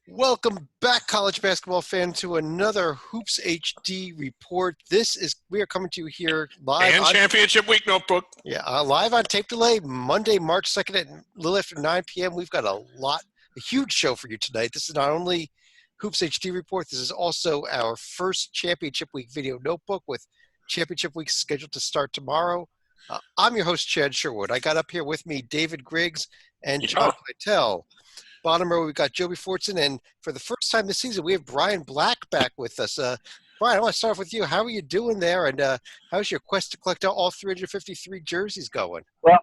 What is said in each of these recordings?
Welcome back, college basketball fan, to another Hoops HD report. We are coming to you here live And Championship Week Notebook. live on tape delay, Monday, March 2nd at a little after 9 p.m. We've got a huge show for you tonight. This is not only Hoops HD report, this is also our first Championship Week video notebook with Championship Week scheduled to start tomorrow. I'm your host, Chad Sherwood. I got up here with me David Griggs and John Keitel. Bottom row, we've got Joby Fortson, and for the first time this season, we have Brian Black back with us. Brian, I want to start off with you. How are you doing there, and how's your quest to collect all 353 jerseys going? Well,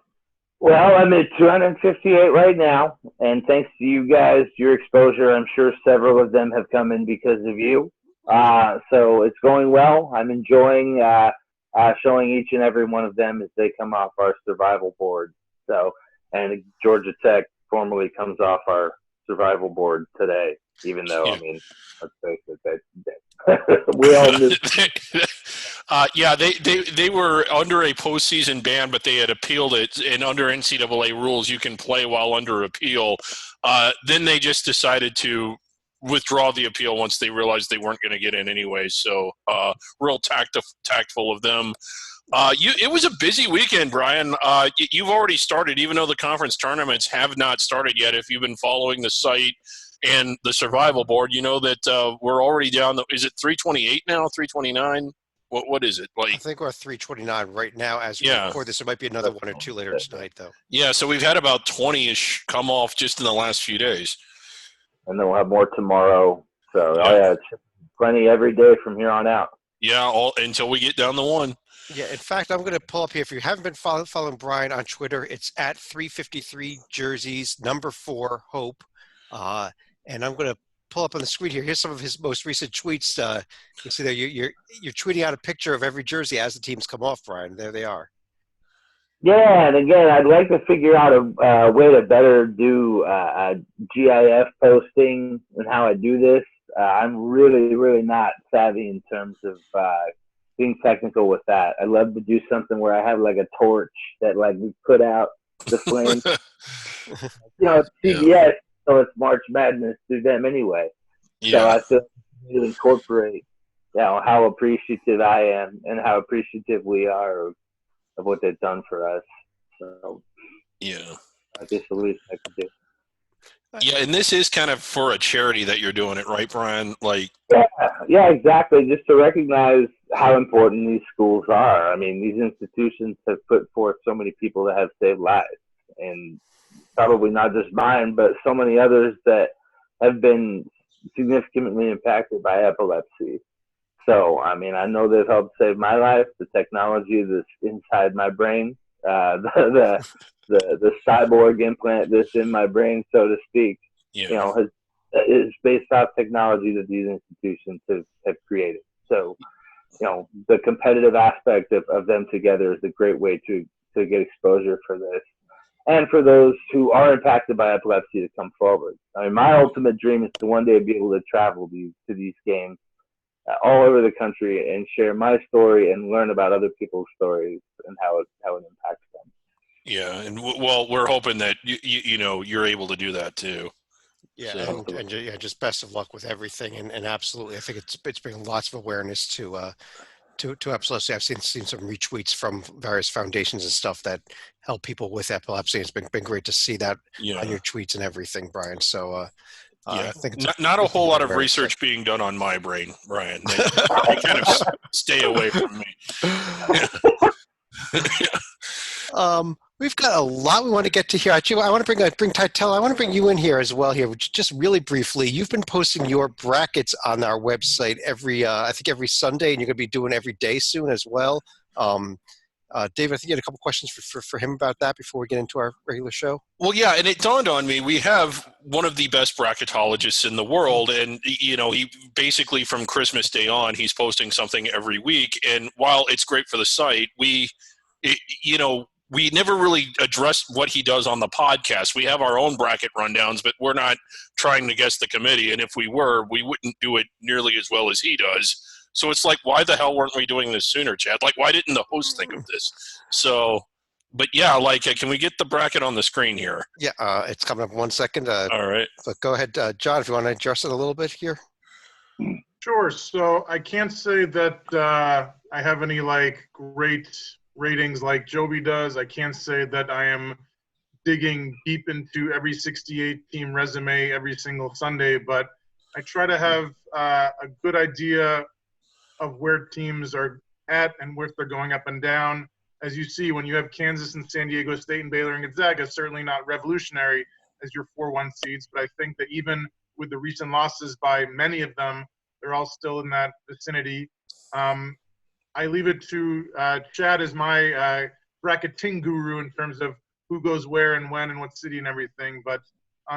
I'm at 258 right now, and thanks to you guys, your exposure, I'm sure several of them have come in because of you. So it's going well. I'm enjoying showing each and every one of them as they come off our survival board. And Georgia Tech formally comes off our survival board today, even though, I mean, let's face it, we all knew. They were under a postseason ban, but they had appealed it, and under NCAA rules, you can play while under appeal. Then they just decided to withdraw the appeal once they realized they weren't going to get in anyway. So real tactful of them. It was a busy weekend, Brian. You've already started, even though the conference tournaments have not started yet. If you've been following the site and the survival board, you know that we're already down. Is it 328 now? 329? What is it? I think we're at 329 right now as we record this. There might be another one or two later tonight, though. Yeah, so we've had about 20-ish come off just in the last few days. And then we'll have more tomorrow. So, it's plenty every day from here on out. Yeah, until we get down to one. Yeah, in fact, I'm going to pull up here. If you haven't been following Brian on Twitter, it's at 353 jerseys, number 4, Hope. And I'm going to pull up on the screen here. Here's some of his most recent tweets. You can see there you're tweeting out a picture of every jersey as the teams come off, Brian. There they are. Yeah, and again, I'd like to figure out a way to better do GIF posting and how I do this. I'm really, really not savvy in terms of being technical with that. I'd love to do something where I have like a torch that like we put out the flame. It's CBS, so it's March Madness to them anyway. Yeah. So I still need to incorporate, how appreciative I am and how appreciative we are of what they've done for us. So I guess the least I could do. Yeah, and this is kind of for a charity that you're doing it, right, Brian? Yeah, exactly. Just to recognize how important these schools are. I mean, these institutions have put forth so many people that have saved lives, and probably not just mine, but so many others that have been significantly impacted by epilepsy. So, I mean, I know they've helped save my life. The technology that's inside my brain, the cyborg implant that's in my brain, so to speak, is based off technology that these institutions have created. So, the competitive aspect of them together is a great way to get exposure for this. And for those who are impacted by epilepsy to come forward. I mean, my ultimate dream is to one day be able to travel to these games all over the country and share my story and learn about other people's stories and how it impacts them. Yeah, and we're hoping that you're able to do that too. Yeah, so. and just best of luck with everything, and absolutely, I think it's bringing lots of awareness to epilepsy. I've seen some retweets from various foundations and stuff that help people with epilepsy. It's been great to see that on your tweets and everything, Brian. So. I think not a whole lot of research being done on my brain, Brian. They kind of stay away from me. We've got a lot we want to get to here. Actually, I want to bring Keitel. I want to bring you in here as well. Here, just really briefly. You've been posting your brackets on our website every Sunday, and you're going to be doing every day soon as well. David, I think you had a couple questions for him about that before we get into our regular show. Well, yeah, and it dawned on me, we have one of the best bracketologists in the world, and, he basically from Christmas Day on, he's posting something every week, and while it's great for the site, we never really address what he does on the podcast. We have our own bracket rundowns, but we're not trying to guess the committee, and if we were, we wouldn't do it nearly as well as he does. So it's like, why the hell weren't we doing this sooner, Chad? Like, why didn't the host think of this? So but yeah, like, can we get the bracket on the screen here? Yeah, it's coming up in 1 second. All right. But go ahead, John, if you want to adjust it a little bit here. Sure. So I can't say that I have any like great ratings like Joby does. I can't say that I am digging deep into every 68 team resume every single Sunday, but I try to have a good idea of where teams are at and where they're going up and down. As you see, when you have Kansas and San Diego State and Baylor and Gonzaga, certainly not revolutionary as your 4-1 seeds, but I think that even with the recent losses by many of them, they're all still in that vicinity. I leave it to Chad as my bracketing guru in terms of who goes where and when and what city and everything. But,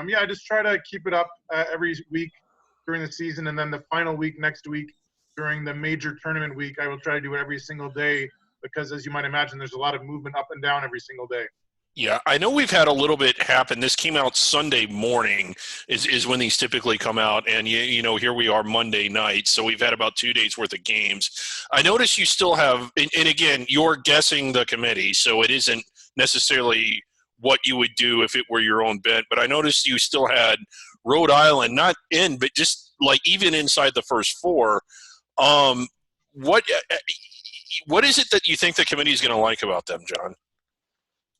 yeah, I just try to keep it up every week during the season, and then the final week next week during the major tournament week, I will try to do it every single day because, as you might imagine, there's a lot of movement up and down every single day. Yeah, I know we've had a little bit happen. This came out Sunday morning is when these typically come out, and you know, here we are Monday night, so we've had about 2 days worth of games. I notice you still have, and again, you're guessing the committee, so it isn't necessarily what you would do if it were your own bet, but I noticed you still had Rhode Island, not in, but just like even inside the first four. What is it that you think the committee is going to like about them, John?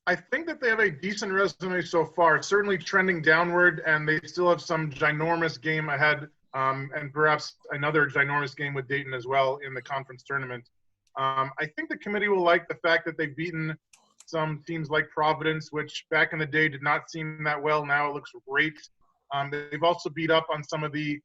I think that they have a decent resume so far, certainly trending downward, and they still have some ginormous game ahead, and perhaps another ginormous game with Dayton as well in the conference tournament. I think the committee will like the fact that they've beaten some teams like Providence, which back in the day did not seem that well. Now it looks great. They've also beat up on some of the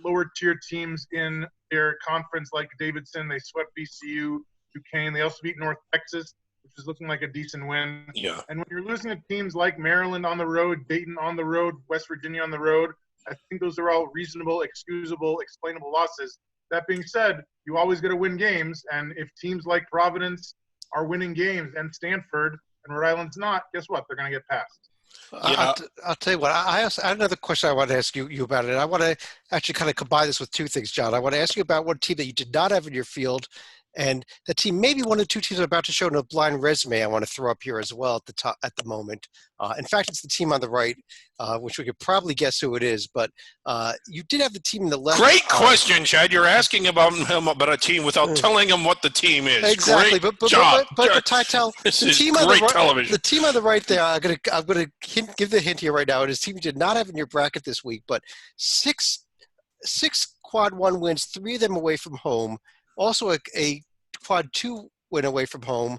lower-tier teams in their conference like Davidson. They swept VCU, Duquesne. They also beat North Texas, which is looking like a decent win. Yeah. And when you're losing to teams like Maryland on the road, Dayton on the road, West Virginia on the road, I think those are all reasonable, excusable, explainable losses. That being said, you always got to win games, and if teams like Providence are winning games and Stanford and Rhode Island's not, guess what? They're going to get passed. Yeah. I'll tell you what. I have another question I want to ask you about it. I want to actually kind of combine this with two things, John. I want to ask you about one team that you did not have in your field, and the team, maybe one of the two teams I'm about to show in a blind resume, I want to throw up here as well at the moment. In fact, it's the team on the right, which we could probably guess who it is. But you did have the team in the left. Great question, Chad. You're asking about a team without telling him what the team is. Exactly, Great but job. Titel, This the is team great on the right, television. the team on the right there. I'm gonna give the hint here right now. His team you did not have in your bracket this week, but six quad one wins, 3 of them away from home. Also a quad 2 win away from home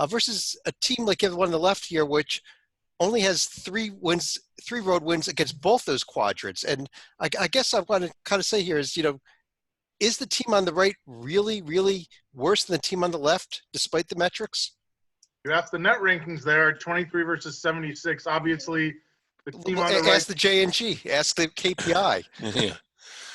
versus a team like the one on the left here, which only has 3 road wins against both those quadrants. And I guess I want to kind of say here is, is the team on the right really, really worse than the team on the left, despite the metrics? You asked the net rankings there, 23 versus 76. Obviously, the team on the right. Ask the J&G. Ask the KPI. Yeah.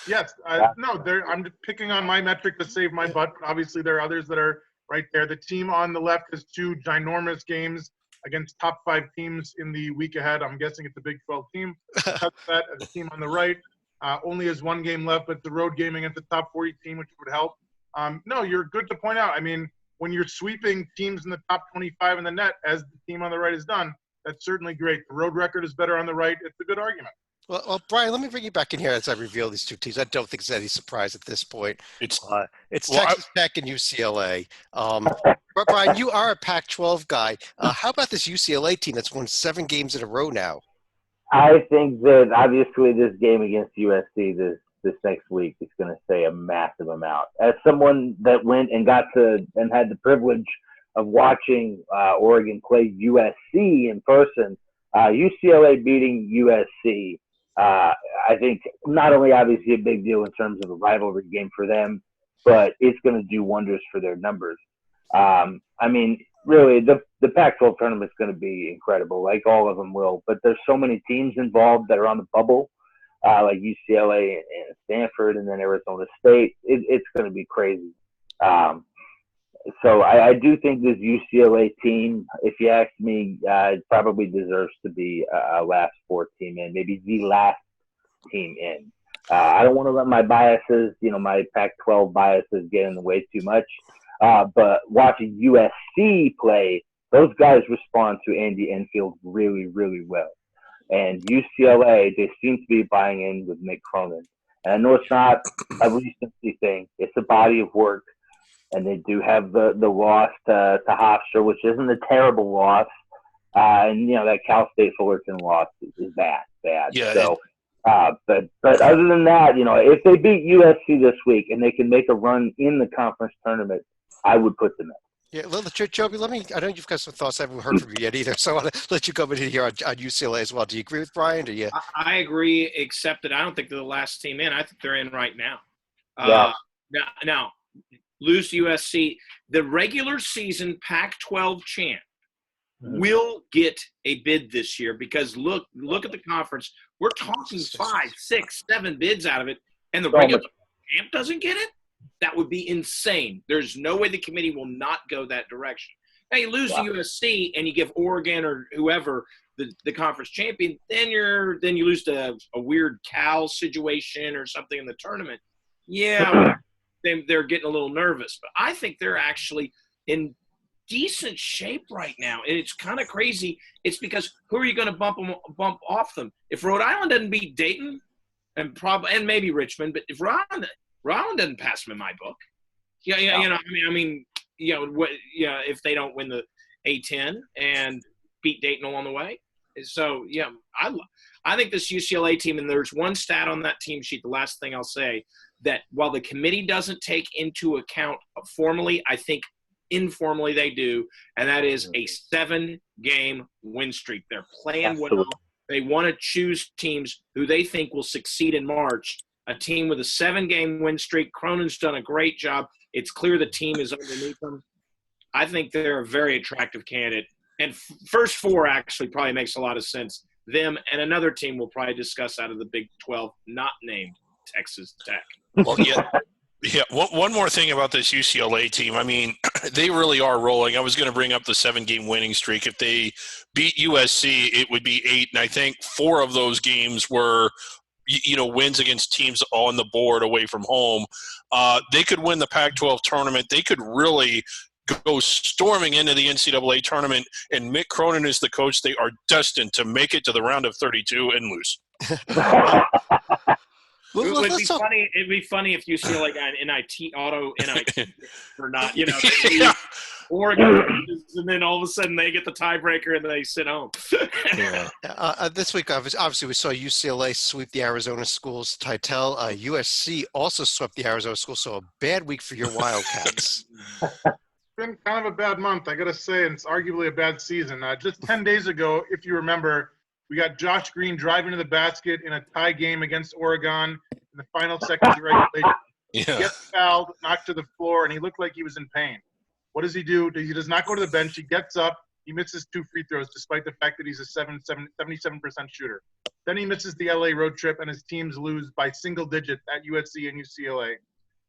Yes. No, I'm picking on my metric to save my butt. Obviously, there are others that are right there. The team on the left has 2 ginormous games against top 5 teams in the week ahead. I'm guessing it's a Big 12 team. Cut that as the team on the right only has 1 game left, but the road game against the top 40 team, which would help. No, you're good to point out. I mean, when you're sweeping teams in the top 25 in the net, as the team on the right has done, that's certainly great. The road record is better on the right. It's a good argument. Well, Brian, let me bring you back in here as I reveal these 2 teams. I don't think it's any surprise at this point. It's Texas Tech and UCLA. But Brian, you are a Pac-12 guy. How about this UCLA team that's won 7 games in a row now? I think that obviously this game against USC this next week is going to say a massive amount. As someone that went and had the privilege of watching Oregon play USC in person, UCLA beating USC, I think not only obviously a big deal in terms of a rivalry game for them, but it's going to do wonders for their numbers. I mean, really, the Pac-12 tournament is going to be incredible, like all of them will. But there's so many teams involved that are on the bubble, like UCLA and Stanford, and then Arizona State. It's going to be crazy. So I do think this UCLA team, if you ask me, probably deserves to be a last 4 team in, maybe the last team in. I don't want to let my biases, my Pac-12 biases get in the way too much. But watching USC play those guys respond to Andy Enfield really, really well. And UCLA, they seem to be buying in with Mick Cronin. And I know it's not a recency thing. It's a body of work. And they do have the loss to Hofstra, which isn't a terrible loss. And, that Cal State Fullerton loss is bad. Yeah, so, but other than that, if they beat USC this week and they can make a run in the conference tournament, I would put them in. Yeah, Joby, I know you've got some thoughts I haven't heard from you yet either, so I want to let you come in here on UCLA as well. Do you agree with Brian? Or you? I agree, except that I don't think they're the last team in. I think they're in right now. Yeah. Now, lose USC. The regular season Pac-12 champ will get a bid this year because look at the conference. We're talking 5, 6, 7 bids out of it, and the regular champ doesn't get it? That would be insane. There's no way the committee will not go that direction. Now, you lose to USC and you give Oregon or whoever the conference champion, then you lose to a weird Cal situation or something in the tournament. Yeah, they're getting a little nervous. But I think they're actually in decent shape right now. And it's kind of crazy. It's because who are you going to bump off them? If Rhode Island doesn't beat Dayton and maybe Richmond, but if Rhode Island doesn't pass them in my book. If they don't win the A-10 and beat Dayton along the way. So, I think this UCLA team, and there's one stat on that team sheet, the last thing I'll say, that while the committee doesn't take into account formally, I think informally they do, and that is a 7-game win streak. They're playing well. They want to choose teams who they think will succeed in March. A team with a 7-game win streak. Cronin's done a great job. It's clear the team is underneath them. I think they're a very attractive candidate. And first 4 actually probably makes a lot of sense. Them and another team we'll probably discuss out of the Big 12, not named Texas Tech. Well, yeah. One more thing about this UCLA team. I mean, they really are rolling. I was going to bring up the 7-game winning streak. If they beat USC, it would be 8. And I think 4 of those games were – wins against teams on the board away from home. They could win the Pac-12 tournament. They could really go storming into the NCAA tournament, and Mick Cronin is the coach. They are destined to make it to the round of 32 and lose. It'd be funny if UCLA got an NIT for not, Yeah. Oregon, and then all of a sudden they get the tiebreaker and they sit home. This week, obviously, we saw UCLA sweep the Arizona schools. Titel, USC also swept the Arizona schools, so a bad week for your Wildcats. It's been kind of a bad month, I got to say, and it's arguably a bad season. Just 10 days ago, if you remember, we got Josh Green driving to the basket in a tie game against Oregon in the final seconds of regulation. Yeah. He gets fouled, knocked to the floor, and he looked like he was in pain. What does he do? He does not go to the bench. He gets up. He misses 2 free throws despite the fact that he's a 77% shooter. Then he misses the LA road trip, and his teams lose by single digits at USC and UCLA.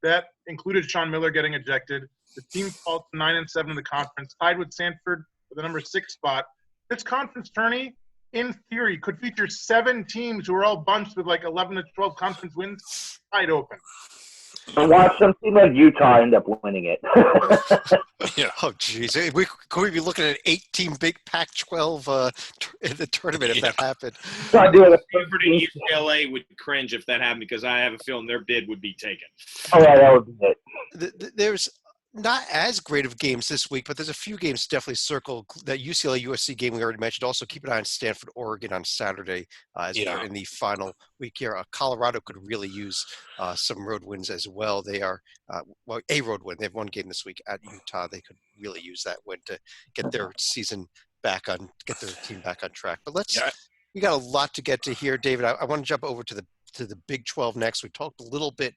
That included Sean Miller getting ejected. The team falls to 9-7 in the conference, tied with Sanford for the number 6 spot. This conference tourney, in theory, could feature 7 teams who are all bunched with like 11 to 12 conference wins tied open. And watch some team like Utah end up winning it. Yeah. Oh, geez. Could we be looking at an 8-team big Pac-12 in the tournament if that happened? Stanford and UCLA would cringe if that happened because I have a feeling their bid would be taken. Oh, yeah, that would be it. There's not as great of games this week, but there's a few games definitely circle. That UCLA-USC game we already mentioned. Also, keep an eye on Stanford-Oregon on Saturday as we're in the final week here. Colorado could really use some road wins as well. They are a road win. They have one game this week at Utah. They could really use that win to get their season back on, get their team back on track. But we got a lot to get to here, David. I want to jump over to the Big 12 next. We talked a little bit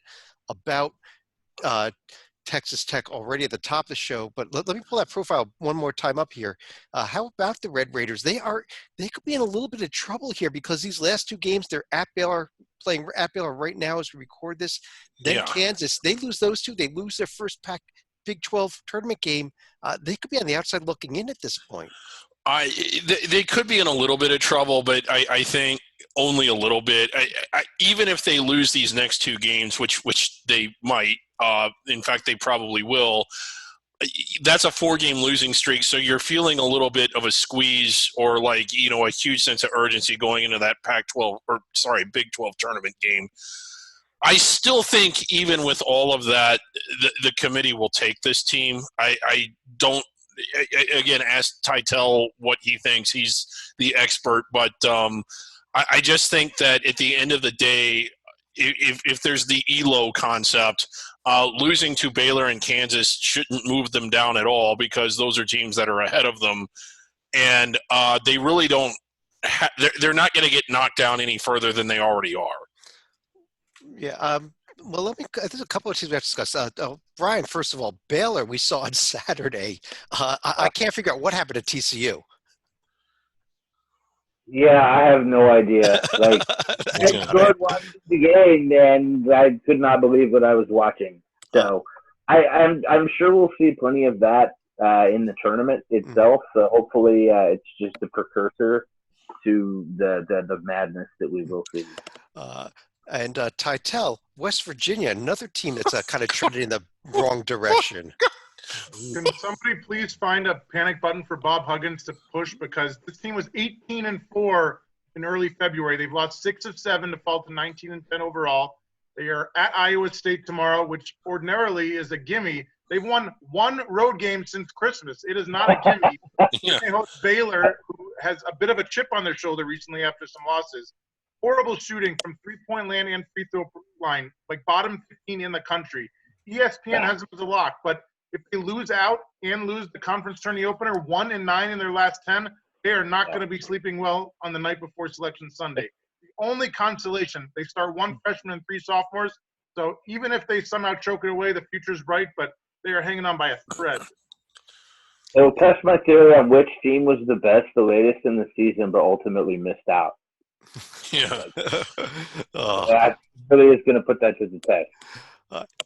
about Texas Tech already at the top of the show, but let me pull that profile one more time up here. How about the Red Raiders? They could be in a little bit of trouble here because these last 2 games, they're at Baylor, playing at Baylor right now as we record this. Then Kansas, they lose those 2. They lose their first Big 12 tournament game. They could be on the outside looking in at this point. They could be in a little bit of trouble, but I think only a little bit. Even if they lose these next 2 games, which they might, in fact, they probably will. that's a 4-game losing streak, so you're feeling a little bit of a squeeze or like, a huge sense of urgency going into that Big 12 tournament game. I still think even with all of that, the committee will take this team. I don't, again, ask Titel what he thinks. He's the expert, but I just think that at the end of the day, if there's the ELO concept, losing to Baylor and Kansas shouldn't move them down at all because those are teams that are ahead of them. And they really don't they're not going to get knocked down any further than they already are. Yeah. Well, there's a couple of teams we have to discuss. Brian, first of all, Baylor, we saw on Saturday. I can't figure out what happened to TCU. Yeah, I have no idea. Like, I started watching the game, and I could not believe what I was watching. So, I'm sure we'll see plenty of that in the tournament itself. So hopefully, it's just a precursor to the madness that we will see. And Titel, West Virginia, another team that's kind of trending in the wrong direction. Can somebody please find a panic button for Bob Huggins to push, because this team was 18-4 in early February. They've lost 6 of 7 to fall to 19-10 overall. They are at Iowa State tomorrow, which ordinarily is a gimme. They've won one road game since Christmas. It is not a gimme. Yeah. They host Baylor, who has a bit of a chip on their shoulder recently after some losses. Horrible shooting from three-point land and free throw line, like bottom 15 in the country. ESPN has them as a lock, but if they lose out and lose the conference tourney opener 1-9 in their last 10, they are not going to be sleeping well on the night before Selection Sunday. The only consolation, they start 1 freshman and 3 sophomores. So even if they somehow choke it away, the future's bright, but they are hanging on by a thread. It'll test my theory on which team was the best, the latest in the season, but ultimately missed out. Yeah. That really is going to put that to the test.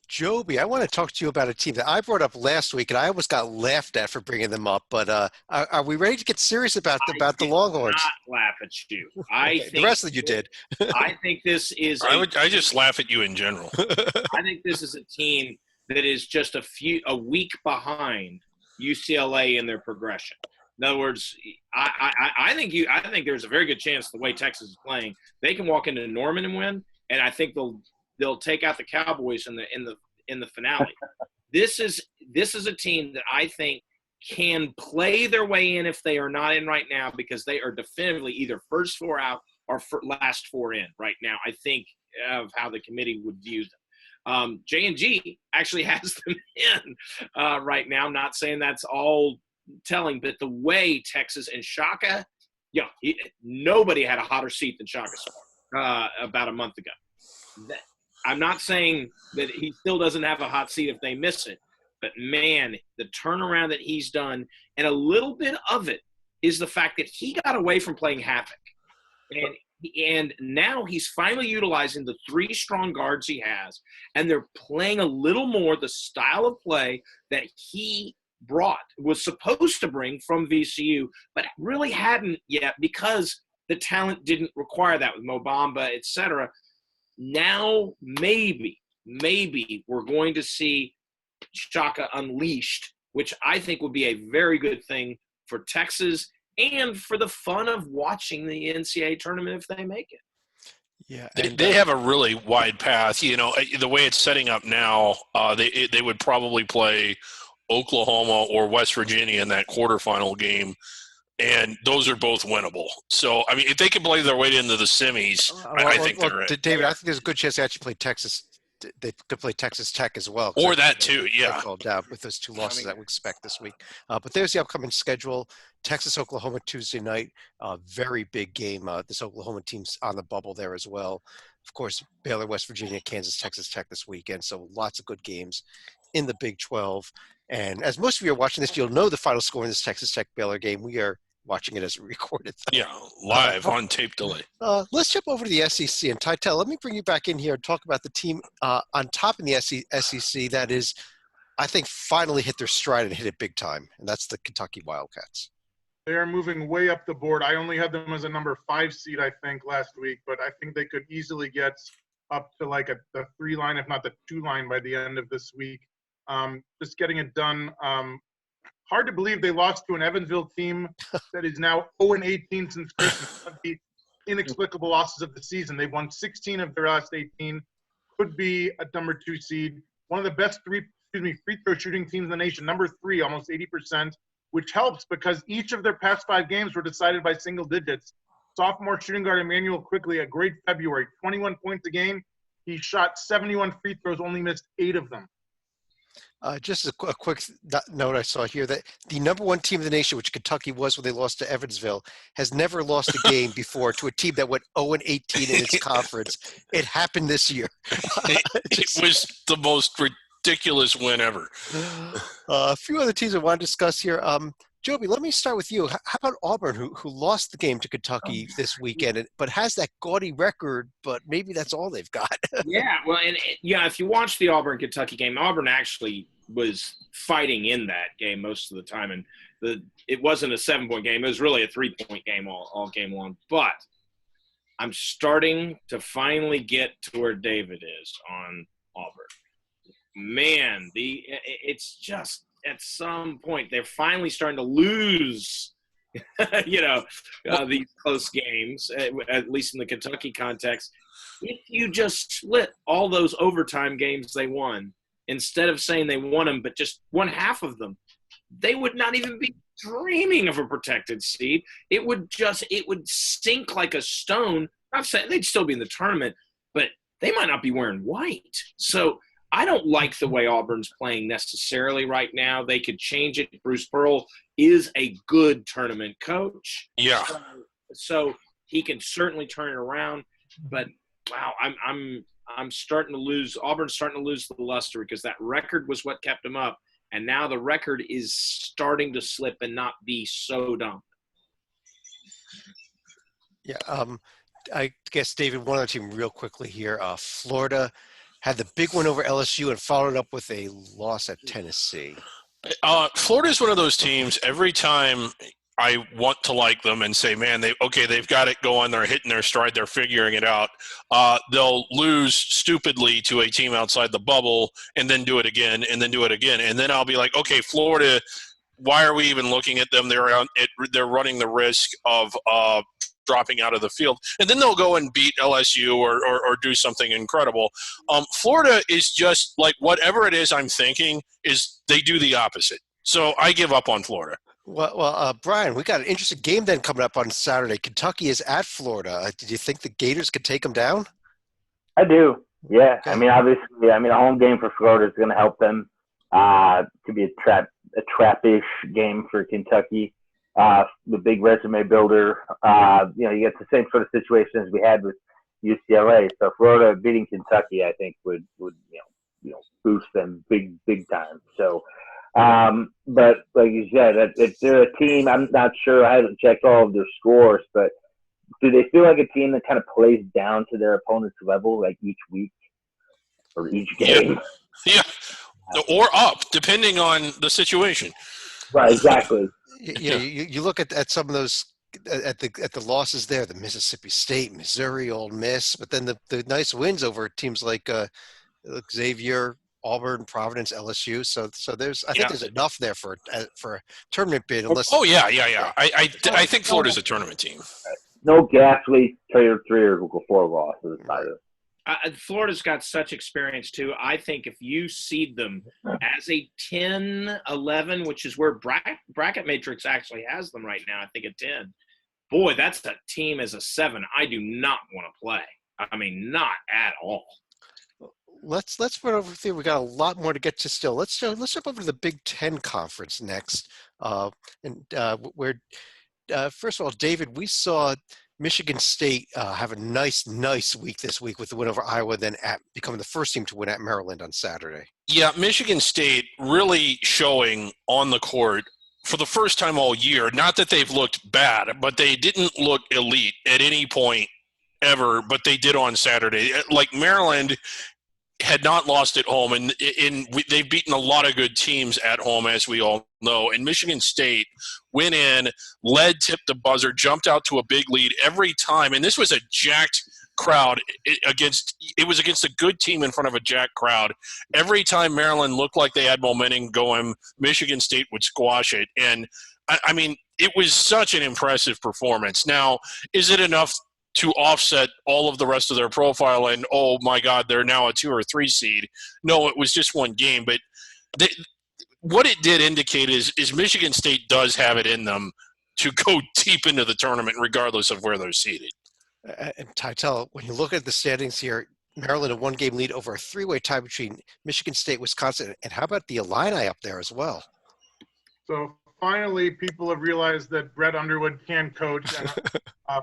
Joby, I want to talk to you about a team that I brought up last week, and I almost got laughed at for bringing them up. But are we ready to get serious about the Longhorns? Not laugh at you. I think the rest of you did. I think this is. I just laugh at you in general. I think this is a team that is just a week behind UCLA in their progression. In other words, I think there's a very good chance the way Texas is playing, they can walk into Norman and win, and I think they'll take out the Cowboys in the finale. This is a team that I think can play their way in if they are not in right now, because they are definitively either first 4 out or last 4 in right now. I think of how the committee would view them. J&G actually has them in right now. I'm not saying that's all telling, but the way Texas and Shaka, nobody had a hotter seat than Shaka Smart about a month ago. I'm not saying that he still doesn't have a hot seat if they miss it, but man, the turnaround that he's done, and a little bit of it is the fact that he got away from playing havoc. And now he's finally utilizing the 3 strong guards he has, and they're playing a little more the style of play that he was supposed to bring from VCU, but really hadn't yet because the talent didn't require that with Mo Bamba, etc. Now maybe we're going to see Shaka unleashed, which I think would be a very good thing for Texas and for the fun of watching the NCAA tournament if they make it. Yeah, they have a really wide path. The way it's setting up now, they would probably play Oklahoma or West Virginia in that quarterfinal game, and those are both winnable. So, I mean, if they can play their way into the semis, I think they're in. David, I think there's a good chance they actually play Texas. They could play Texas Tech as well. Or that too, yeah. Down with those 2 losses that we expect this week. But there's the upcoming schedule. Texas, Oklahoma Tuesday night. Very big game. This Oklahoma team's on the bubble there as well. Of course, Baylor, West Virginia, Kansas, Texas Tech this weekend. So lots of good games in the Big 12. And as most of you are watching this, you'll know the final score in this Texas Tech Baylor game. We are watching it as recorded. Yeah, live on tape delay. Let's jump over to the SEC. And Titel, let me bring you back in here and talk about the team on top in the SEC that is, I think, finally hit their stride and hit it big time, and that's the Kentucky Wildcats. They are moving way up the board. I only had them as a number 5 seed, I think, last week, but I think they could easily get up to like the 3 line, if not the 2 line, by the end of this week. just getting it done. Hard to believe they lost to an Evansville team that is now 0-18 since Christmas. One of the inexplicable losses of the season. They've won 16 of their last 18. Could be a number 2 seed. One of the best free throw shooting teams in the nation, number 3, almost 80%, which helps because each of their past 5 games were decided by single digits. Sophomore shooting guard Emmanuel Quickly, a great February, 21 points a game. He shot 71 free throws, only missed 8 of them. Just a quick note I saw here that the number 1 team in the nation, which Kentucky was when they lost to Evansville, has never lost a game before to a team that went 0-18 in its conference. It happened this year. It was the most ridiculous win ever. A few other teams I want to discuss here. Joby, let me start with you. How about Auburn, who lost the game to Kentucky this weekend, but has that gaudy record, but maybe that's all they've got. Yeah, well, if you watch the Auburn-Kentucky game, Auburn actually was fighting in that game most of the time, and it wasn't a 7-point game. It was really a 3-point game all game long. But I'm starting to finally get to where David is on Auburn. Man, it's just – at some point, they're finally starting to lose, these close games, at least in the Kentucky context. If you just split all those overtime games they won, instead of saying they won them, but just won half of them, they would not even be dreaming of a protected seed. It would sink like a stone. I'm saying they'd still be in the tournament, but they might not be wearing white. So I don't like the way Auburn's playing necessarily right now. They could change it. Bruce Pearl is a good tournament coach. Yeah. So he can certainly turn it around. But wow, I'm starting to lose. Auburn's starting to lose the luster because that record was what kept them up, and now the record is starting to slip and not be so dumb. Yeah. I guess David, one other team real quickly here. Florida had the big one over LSU and followed up with a loss at Tennessee. Florida is one of those teams. Every time I want to like them and say, man, they've got it going. They're hitting their stride. They're figuring it out. They'll lose stupidly to a team outside the bubble and then do it again and then do it again. And then I'll be like, okay, Florida, why are we even looking at them? They're running the risk of dropping out of the field, and then they'll go and beat LSU or do something incredible. Florida is just like whatever it is I'm thinking is they do the opposite. So I give up on Florida. Well, Brian, we got an interesting game then coming up on Saturday. Kentucky is at Florida. Did you think the Gators could take them down? I do. Yeah. Okay. I mean, obviously, a home game for Florida is going to help them. To be a trap-ish game for Kentucky. The big resume builder. You get the same sort of situation as we had with UCLA. So Florida beating Kentucky, I think, would boost them big time. So, but like you said, if they're a team, I'm not sure. I haven't checked all of their scores, but do they feel like a team that kind of plays down to their opponent's level, like each week or each game? Yeah. Or up, depending on the situation. Right. Exactly. You look at some of those at the losses there, the Mississippi State, Missouri, Ole Miss, but then the nice wins over teams like Xavier, Auburn, Providence, LSU. So I think there's enough there for a tournament bid. Unless I think Florida's a tournament team. No ghastly 3 or 4 losses either. Florida's got such experience, too. I think if you seed them as a 10-11, which is where Bracket Matrix actually has them right now, I think at 10. Boy, that's a team as a 7 I do not want to play. I mean, not at all. Let's run over here. We got a lot more to get to still. Let's jump over to the Big Ten Conference next. Where first of all, David, we saw Michigan State have a nice week this week with the win over Iowa, then becoming the first team to win at Maryland on Saturday. Yeah, Michigan State really showing on the court for the first time all year. Not that they've looked bad, but they didn't look elite at any point ever, but they did on Saturday. Like Maryland had not lost at home, and they've beaten a lot of good teams at home, as we all know. And Michigan State went in, led, tipped the buzzer, jumped out to a big lead every time. And this was a jacked crowd it was against a good team in front of a jacked crowd. Every time Maryland looked like they had momentum going, Michigan State would squash it. And, I mean, it was such an impressive performance. Now, is it enough to offset all of the rest of their profile and, oh, my God, they're now a 2 or 3 seed? No, it was just one game. But what it did indicate is Michigan State does have it in them to go deep into the tournament regardless of where they're seated. And Tytel, when you look at the standings here, Maryland a 1-game lead over a 3-way tie between Michigan State, Wisconsin, and how about the Illini up there as well? So finally, people have realized that Brett Underwood can coach. And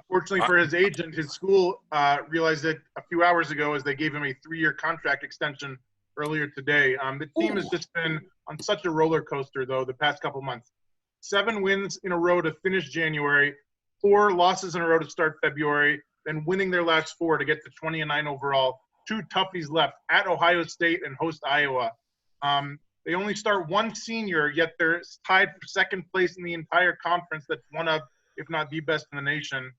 fortunately for his agent, his school realized it a few hours ago as they gave him a 3-year contract extension earlier today. The team has just been on such a roller coaster, though, the past couple months. 7 wins in a row to finish January, 4 losses in a row to start February, then winning their last 4 to get to 20-9 overall. 2 toughies left at Ohio State and host Iowa. They only start 1 senior, yet they're tied for second place in the entire conference. That's one of, if not the best in the nation.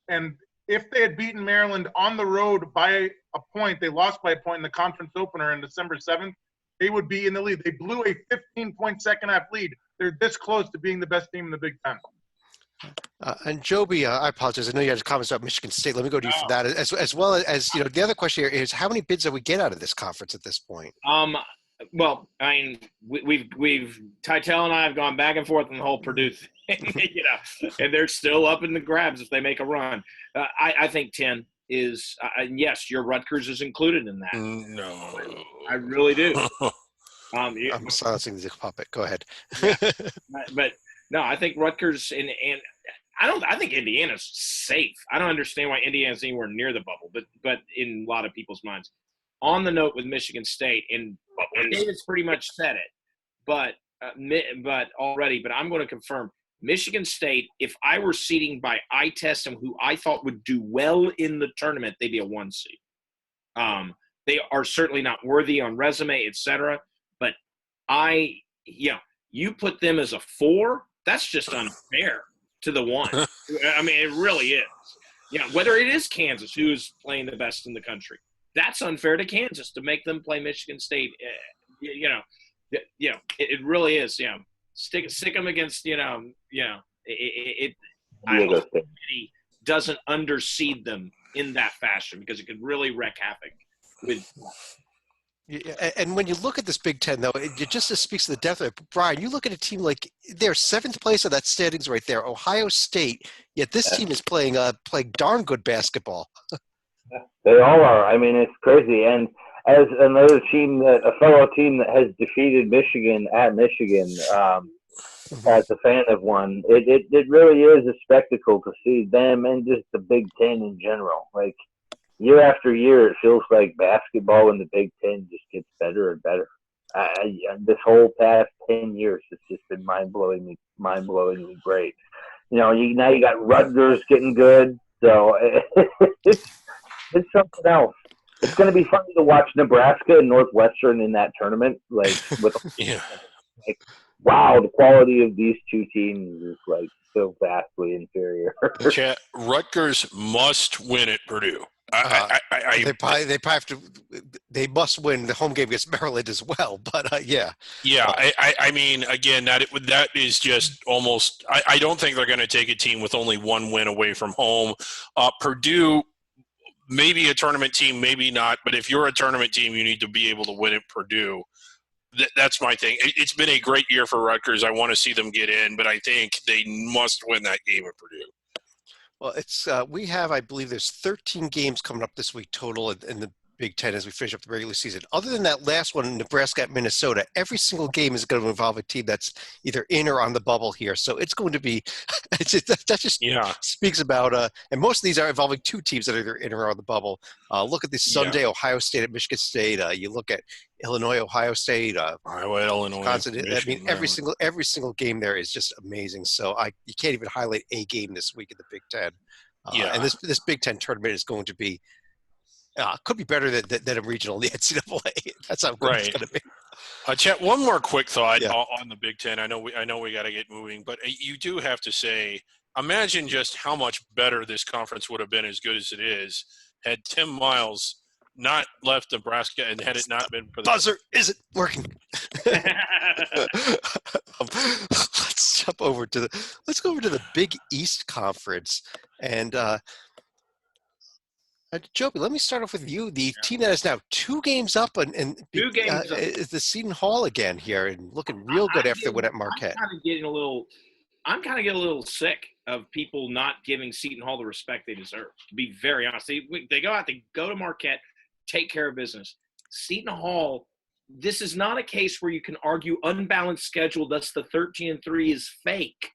And if they had beaten Maryland on the road by a point, they lost by a point in the conference opener on December 7th, they would be in the lead. They blew a 15-point second-half lead. They're this close to being the best team in the Big Ten. And Joby, I apologize. I know you had comments about Michigan State. Let me go to you for that, as well as the other question here is how many bids do we get out of this conference at this point? Well, I mean, we've Tytel and I have gone back and forth on the whole Purdue thing, and they're still up in the grabs if they make a run. I think 10 is yes, your Rutgers is included in that. No, I really do. I'm silencing the puppet. Go ahead. But no, I think Rutgers and I think Indiana's safe. I don't understand why Indiana's anywhere near the bubble, but in a lot of people's minds. On the note with Michigan State, and David's pretty much said it, but I'm going to confirm Michigan State. If I were seeding by eye test and who I thought would do well in the tournament, they'd be a 1 seed. They are certainly not worthy on resume, etc. But you put them as a 4. That's just unfair to the 1. I mean, it really is. Whether it is Kansas who's playing the best in the country. That's unfair to Kansas to make them play Michigan State. It really is. Stick them against. I hope he doesn't underseed them in that fashion because it could really wreak havoc with. And when you look at this Big Ten, though, it just speaks to the depth of it. Brian, you look at a team like they're 7th place of that standings right there, Ohio State. Yet this team is playing darn good basketball. They all are. I mean, it's crazy. And as another team, a fellow team that has defeated Michigan at Michigan, as a fan of one, it really is a spectacle to see them and just the Big Ten in general. Like year after year, it feels like basketball in the Big Ten just gets better and better. This whole past 10 years, it's just been mind-blowingly great. Now you got Rutgers getting good, so it's something else. It's going to be funny to watch Nebraska and Northwestern in that tournament. Like wow, the quality of these 2 teams is like so vastly inferior. Rutgers must win at Purdue. They probably have to. They must win the home game against Maryland as well. But yeah. I mean, again, that is just almost. I don't think they're going to take a team with only 1 win away from home. Purdue. Maybe a tournament team, maybe not. But if you're a tournament team, you need to be able to win at Purdue. That's my thing. It's been a great year for Rutgers. I want to see them get in, but I think they must win that game at Purdue. Well, it's we have, I believe, there's 13 games coming up this week total in the Big Ten as we finish up the regular season. Other than that last one, Nebraska at Minnesota, every single game is going to involve a team that's either in or on the bubble here. So it's going to be that just speaks about and most of these are involving 2 teams that are either in or on the bubble. Look at this Sunday, Ohio State at Michigan State. You look at Illinois, Ohio State, Iowa, Illinois, Wisconsin. Michigan, every single game there is just amazing. So you can't even highlight a game this week in the Big Ten. And this Big Ten tournament is going to be. Could be better than a regional in the NCAA. That's how good it's going to be. Chet, one more quick thought on the Big Ten. I know we got to get moving, but you do have to say, imagine just how much better this conference would have been as good as it is had Tim Miles not left Nebraska and had it not been for the Buzzer isn't working. Let's go over to the Big East Conference. And Joby, let me start off with you. The team that is now 2 games up and 2 games up. is the Seton Hall again here and looking real good after the win at Marquette. I'm kind of getting a little sick of people not giving Seton Hall the respect they deserve, to be very honest. They go out, they go to Marquette, take care of business. Seton Hall, this is not a case where you can argue unbalanced schedule, thus the 13-3 is fake.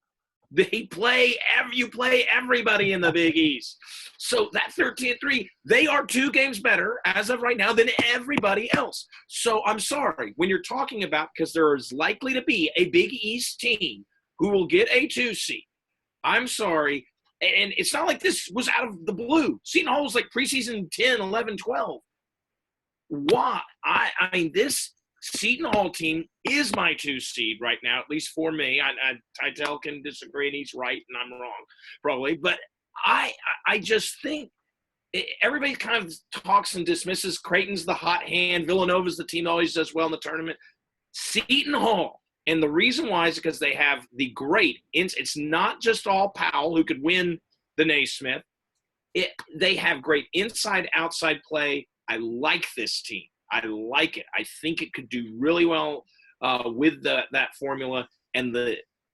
You play everybody in the Big East. So that 13-3, they are 2 games better as of right now than everybody else. So I'm sorry, when you're talking about, because there is likely to be a Big East team who will get a 2 seed, I'm sorry. And it's not like this was out of the blue. Seton Hall was like preseason 10, 11, 12. Why? I mean, this Seton Hall team is my 2 seed right now, at least for me. Titel can disagree, and he's right, and I'm wrong, probably. But I just think everybody kind of talks and dismisses Creighton's the hot hand. Villanova's the team that always does well in the tournament. Seton Hall, and the reason why is because they have the great – it's not just all Powell who could win the Naismith. They have great inside-outside play. I like this team. I like it. I think it could do really well with that formula. And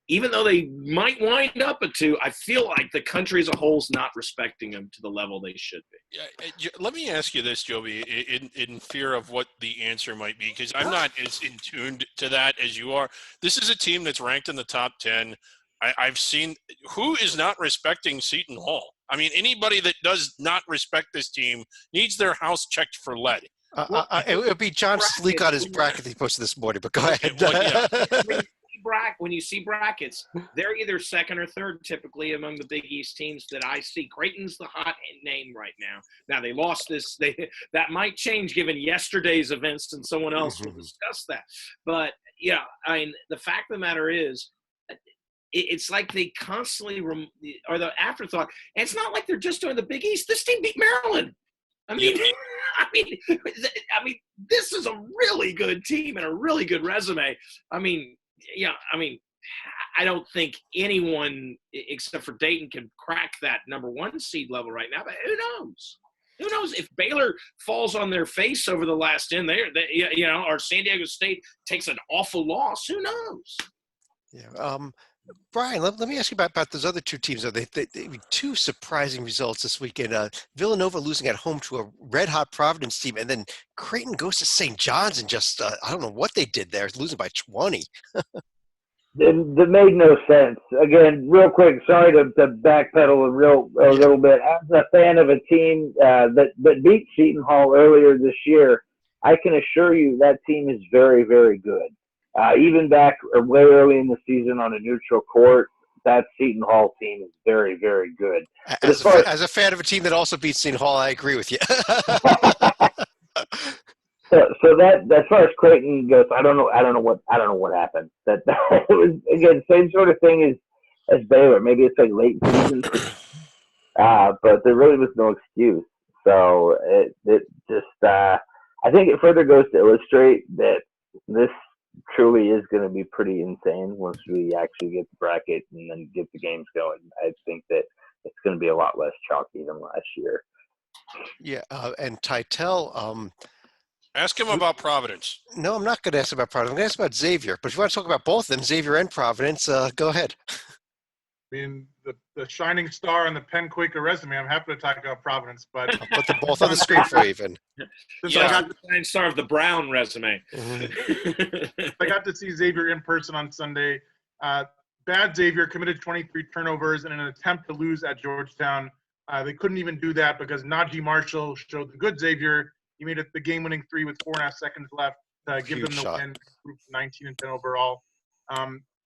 even though they might wind up at 2, I feel like the country as a whole is not respecting them to the level they should be. Yeah, let me ask you this, Joby, in fear of what the answer might be, because I'm not as in tuned to that as you are. This is a team that's ranked in the top 10. I've seen who is not respecting Seton Hall. I mean, anybody that does not respect this team needs their house checked for lead. It would be John Sleek on his bracket he posted this morning, but go ahead. Well, yeah. When you see brackets, they're either second or third typically among the Big East teams that I see. Creighton's the hot name right now. Now they lost this. That might change given yesterday's events, and someone else will discuss that. But yeah, I mean, the fact of the matter is, it's like they constantly are the afterthought. And it's not like they're just doing the Big East. This team beat Maryland. I mean, this is a really good team and a really good resume. I mean, I don't think anyone except for Dayton can crack that number 1 seed level right now. But who knows? Who knows if Baylor falls on their face over the last end there? Or San Diego State takes an awful loss. Who knows? Yeah. Brian, let me ask you about those other 2 teams. They 2 surprising results this weekend. Villanova losing at home to a red-hot Providence team, and then Creighton goes to St. John's and just I don't know what they did there, losing by 20. That made no sense. Again, real quick, sorry to backpedal a little bit. As a fan of a team that beat Seton Hall earlier this year, I can assure you that team is very, very good. Even back way early in the season on a neutral court, that Seton Hall team is very, very good. As a fan of a team that also beat Seton Hall, I agree with you. So that as far as Creighton goes, I don't know what happened. That it was again same sort of thing as Baylor. Maybe it's like late season, but there really was no excuse. So it just I think it further goes to illustrate that this truly is going to be pretty insane once we actually get the bracket and then get the games going. I think that it's going to be a lot less chalky than last year. Yeah, and Titel. Ask him about Providence. No, I'm not going to ask about Providence. I'm going to ask about Xavier. But if you want to talk about both of them, Xavier and Providence, go ahead. I mean, the shining star on the Penn Quaker resume, I'm happy to talk about Providence, but I'll put them both on the screen for you, even. I got the shining star of the Brown resume. I got to see Xavier in person on Sunday. Bad Xavier committed 23 turnovers in an attempt to lose at Georgetown. They couldn't even do that because Najee Marshall showed the good Xavier. He made it the game-winning 3 with 4.5 seconds left to give them the win. 19-10 overall.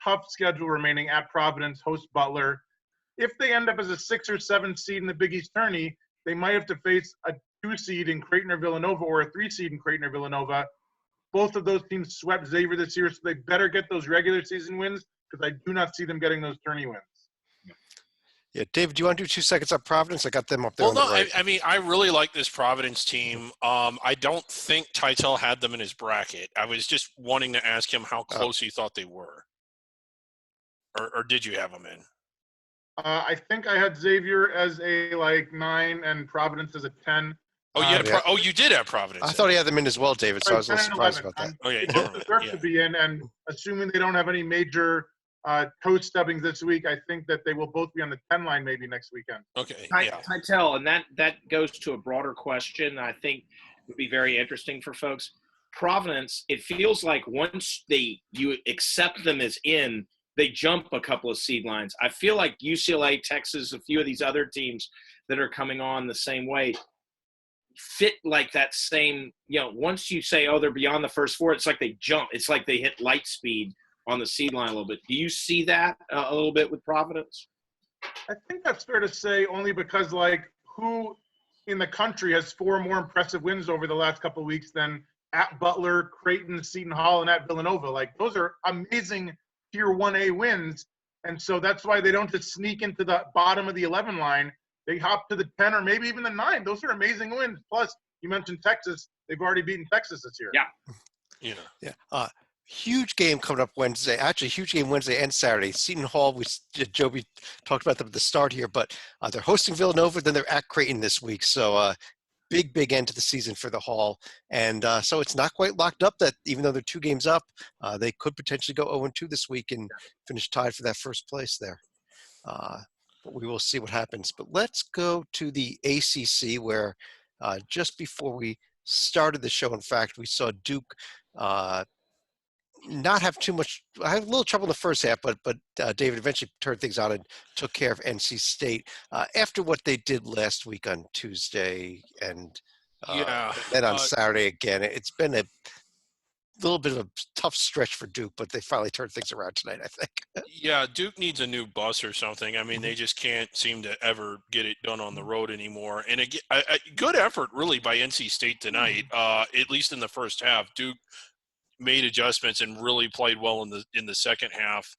Tough schedule remaining at Providence, host Butler. If they end up as a 6 or 7 seed in the Big East tourney, they might have to face a 2 seed in Creighton or Villanova or a 3 seed in Creighton or Villanova. Both of those teams swept Xavier this year, so they better get those regular season wins because I do not see them getting those tourney wins. Yeah, David, do you want to do 2 seconds on Providence? I got them up there Well, on no, the right. I mean, I really like this Providence team. I don't think Titel had them in his bracket. I was just wanting to ask him how close he thought they were. Or did you have them in? I think I had Xavier as a 9 and Providence as a 10. Oh, you did have Providence. I thought he had them in as well, David, so I was a little surprised about that. Okay, They both deserve to be in, and assuming they don't have any major toe stubbings this week, I think that they will both be on the 10 line maybe next weekend. Okay, Titel, and that goes to a broader question I think would be very interesting for folks. Providence, it feels like once you accept them as in, they jump a couple of seed lines. I feel like UCLA, Texas, a few of these other teams that are coming on the same way fit like that same, once you say, oh, they're beyond the first four, it's like they jump. It's like they hit light speed on the seed line a little bit. Do you see that a little bit with Providence? I think that's fair to say only because, who in the country has 4 more impressive wins over the last couple of weeks than at Butler, Creighton, Seton Hall, and at Villanova? Those are amazing Tier 1A wins, and so that's why they don't just sneak into the bottom of the 11 line. They hop to the 10 or maybe even the 9. Those are amazing wins. Plus, you mentioned Texas. They've already beaten Texas this year. Yeah. Huge game coming up Wednesday. Actually, huge game Wednesday and Saturday. Seton Hall, Joby talked about them at the start here, but they're hosting Villanova, then they're at Creighton this week. So big end to the season for the Hall. And so it's not quite locked up that even though they're 2 games up, they could potentially go 0-2 this week and finish tied for that first place there. But we will see what happens. But let's go to the ACC where just before we started the show, in fact, we saw Duke not have too much. I had a little trouble in the first half, but David eventually turned things on and took care of NC State after what they did last week on Tuesday and then on Saturday again. It's been a little bit of a tough stretch for Duke, but they finally turned things around tonight, I think. Yeah, Duke needs a new bus or something. I mean, they just can't seem to ever get it done on the road anymore. And again, a good effort really by NC State tonight, at least in the first half. Duke made adjustments and really played well in the second half.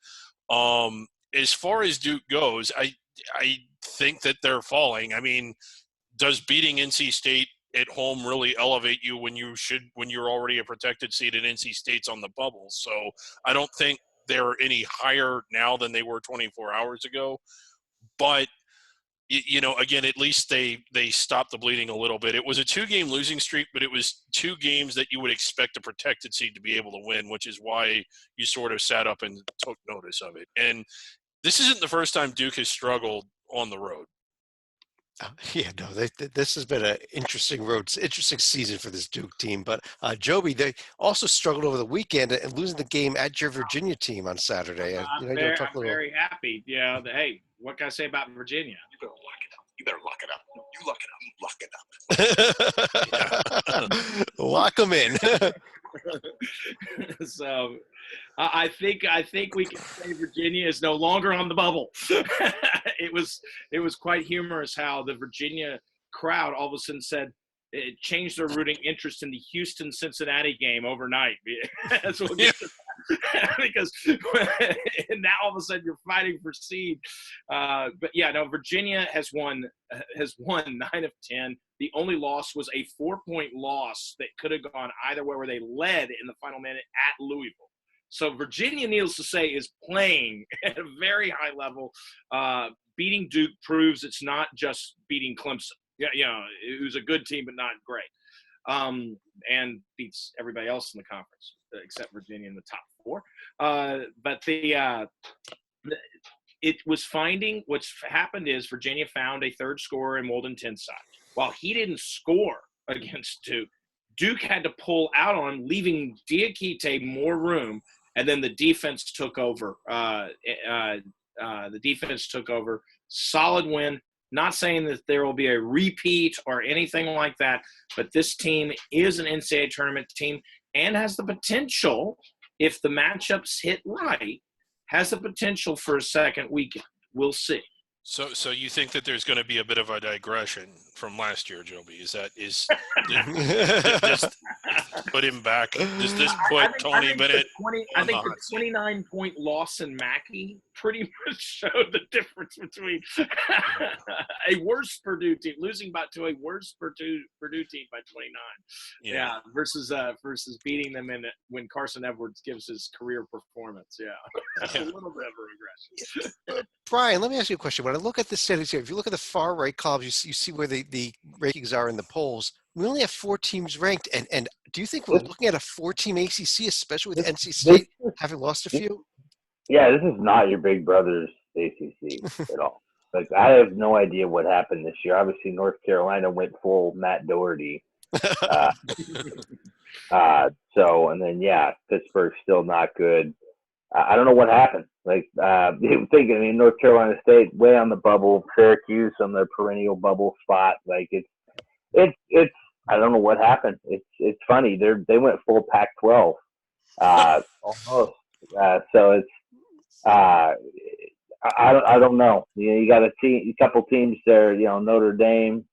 As far as Duke goes, I think that they're falling. I mean, does beating NC State at home really elevate you when you're already a protected seed and NC State's on the bubble? So I don't think they're any higher now than they were 24 hours ago. But again, at least they stopped the bleeding a little bit. It was a 2-game losing streak, but it was 2 games that you would expect a protected seed to be able to win, which is why you sort of sat up and took notice of it. And this isn't the first time Duke has struggled on the road. Yeah, no, this has been an interesting season for this Duke team. But Joby, they also struggled over the weekend and losing the game at your Virginia team on Saturday. I'm very happy. Yeah, hey, what can I say about Virginia? You better lock it up. You lock it up. Lock them in. So I think we can say Virginia is no longer on the bubble. It was quite humorous how the Virginia crowd all of a sudden said it changed their rooting interest in the Houston-Cincinnati game overnight. That's what because now all of a sudden you're fighting for seed. But yeah, no, Virginia has won 9 of 10. The only loss was a 4-point loss that could have gone either way, where they led in the final minute at Louisville. So Virginia, needless to say, is playing at a very high level. Beating Duke proves it's not just beating Clemson. Who's a good team but not great, and beats everybody else in the conference except Virginia in the top 4. But it was finding what's happened is Virginia found a third scorer in Walden Tensai. While he didn't score against Duke, Duke had to pull out on him, leaving Diakite more room, and then the defense took over. The defense took over. Solid win. Not saying that there will be a repeat or anything like that, but this team is an NCAA tournament team and has the potential, if the matchups hit right, has the potential for a second weekend. We'll see. So you think that there's going to be a bit of a digression from last year, Joby? put him back? Does this I put think- Tony Bennett? I on think the the hot seat? 29-point loss in Mackey pretty much showed the difference between a worse Purdue team losing to a worse Purdue team by 29. Yeah, versus beating them when Carson Edwards gives his career performance. Yeah, a little bit of a regression. Brian, let me ask you a question. When I look at the standings here, if you look at the far right columns, you see where the rankings are in the polls. We only have 4 teams ranked, and do you think we're looking at a 4-team ACC, especially with NC State having lost a few? Yeah, this is not your big brother's ACC at all. Like, I have no idea what happened this year. Obviously, North Carolina went full Matt Doherty. And then, Pittsburgh's still not good. I don't know what happened. Like, North Carolina State way on the bubble, Syracuse on their perennial bubble spot. Like, it's I don't know what happened. It's funny. They went full Pac-12, almost. So it's I don't know. You got a couple teams there. Notre Dame.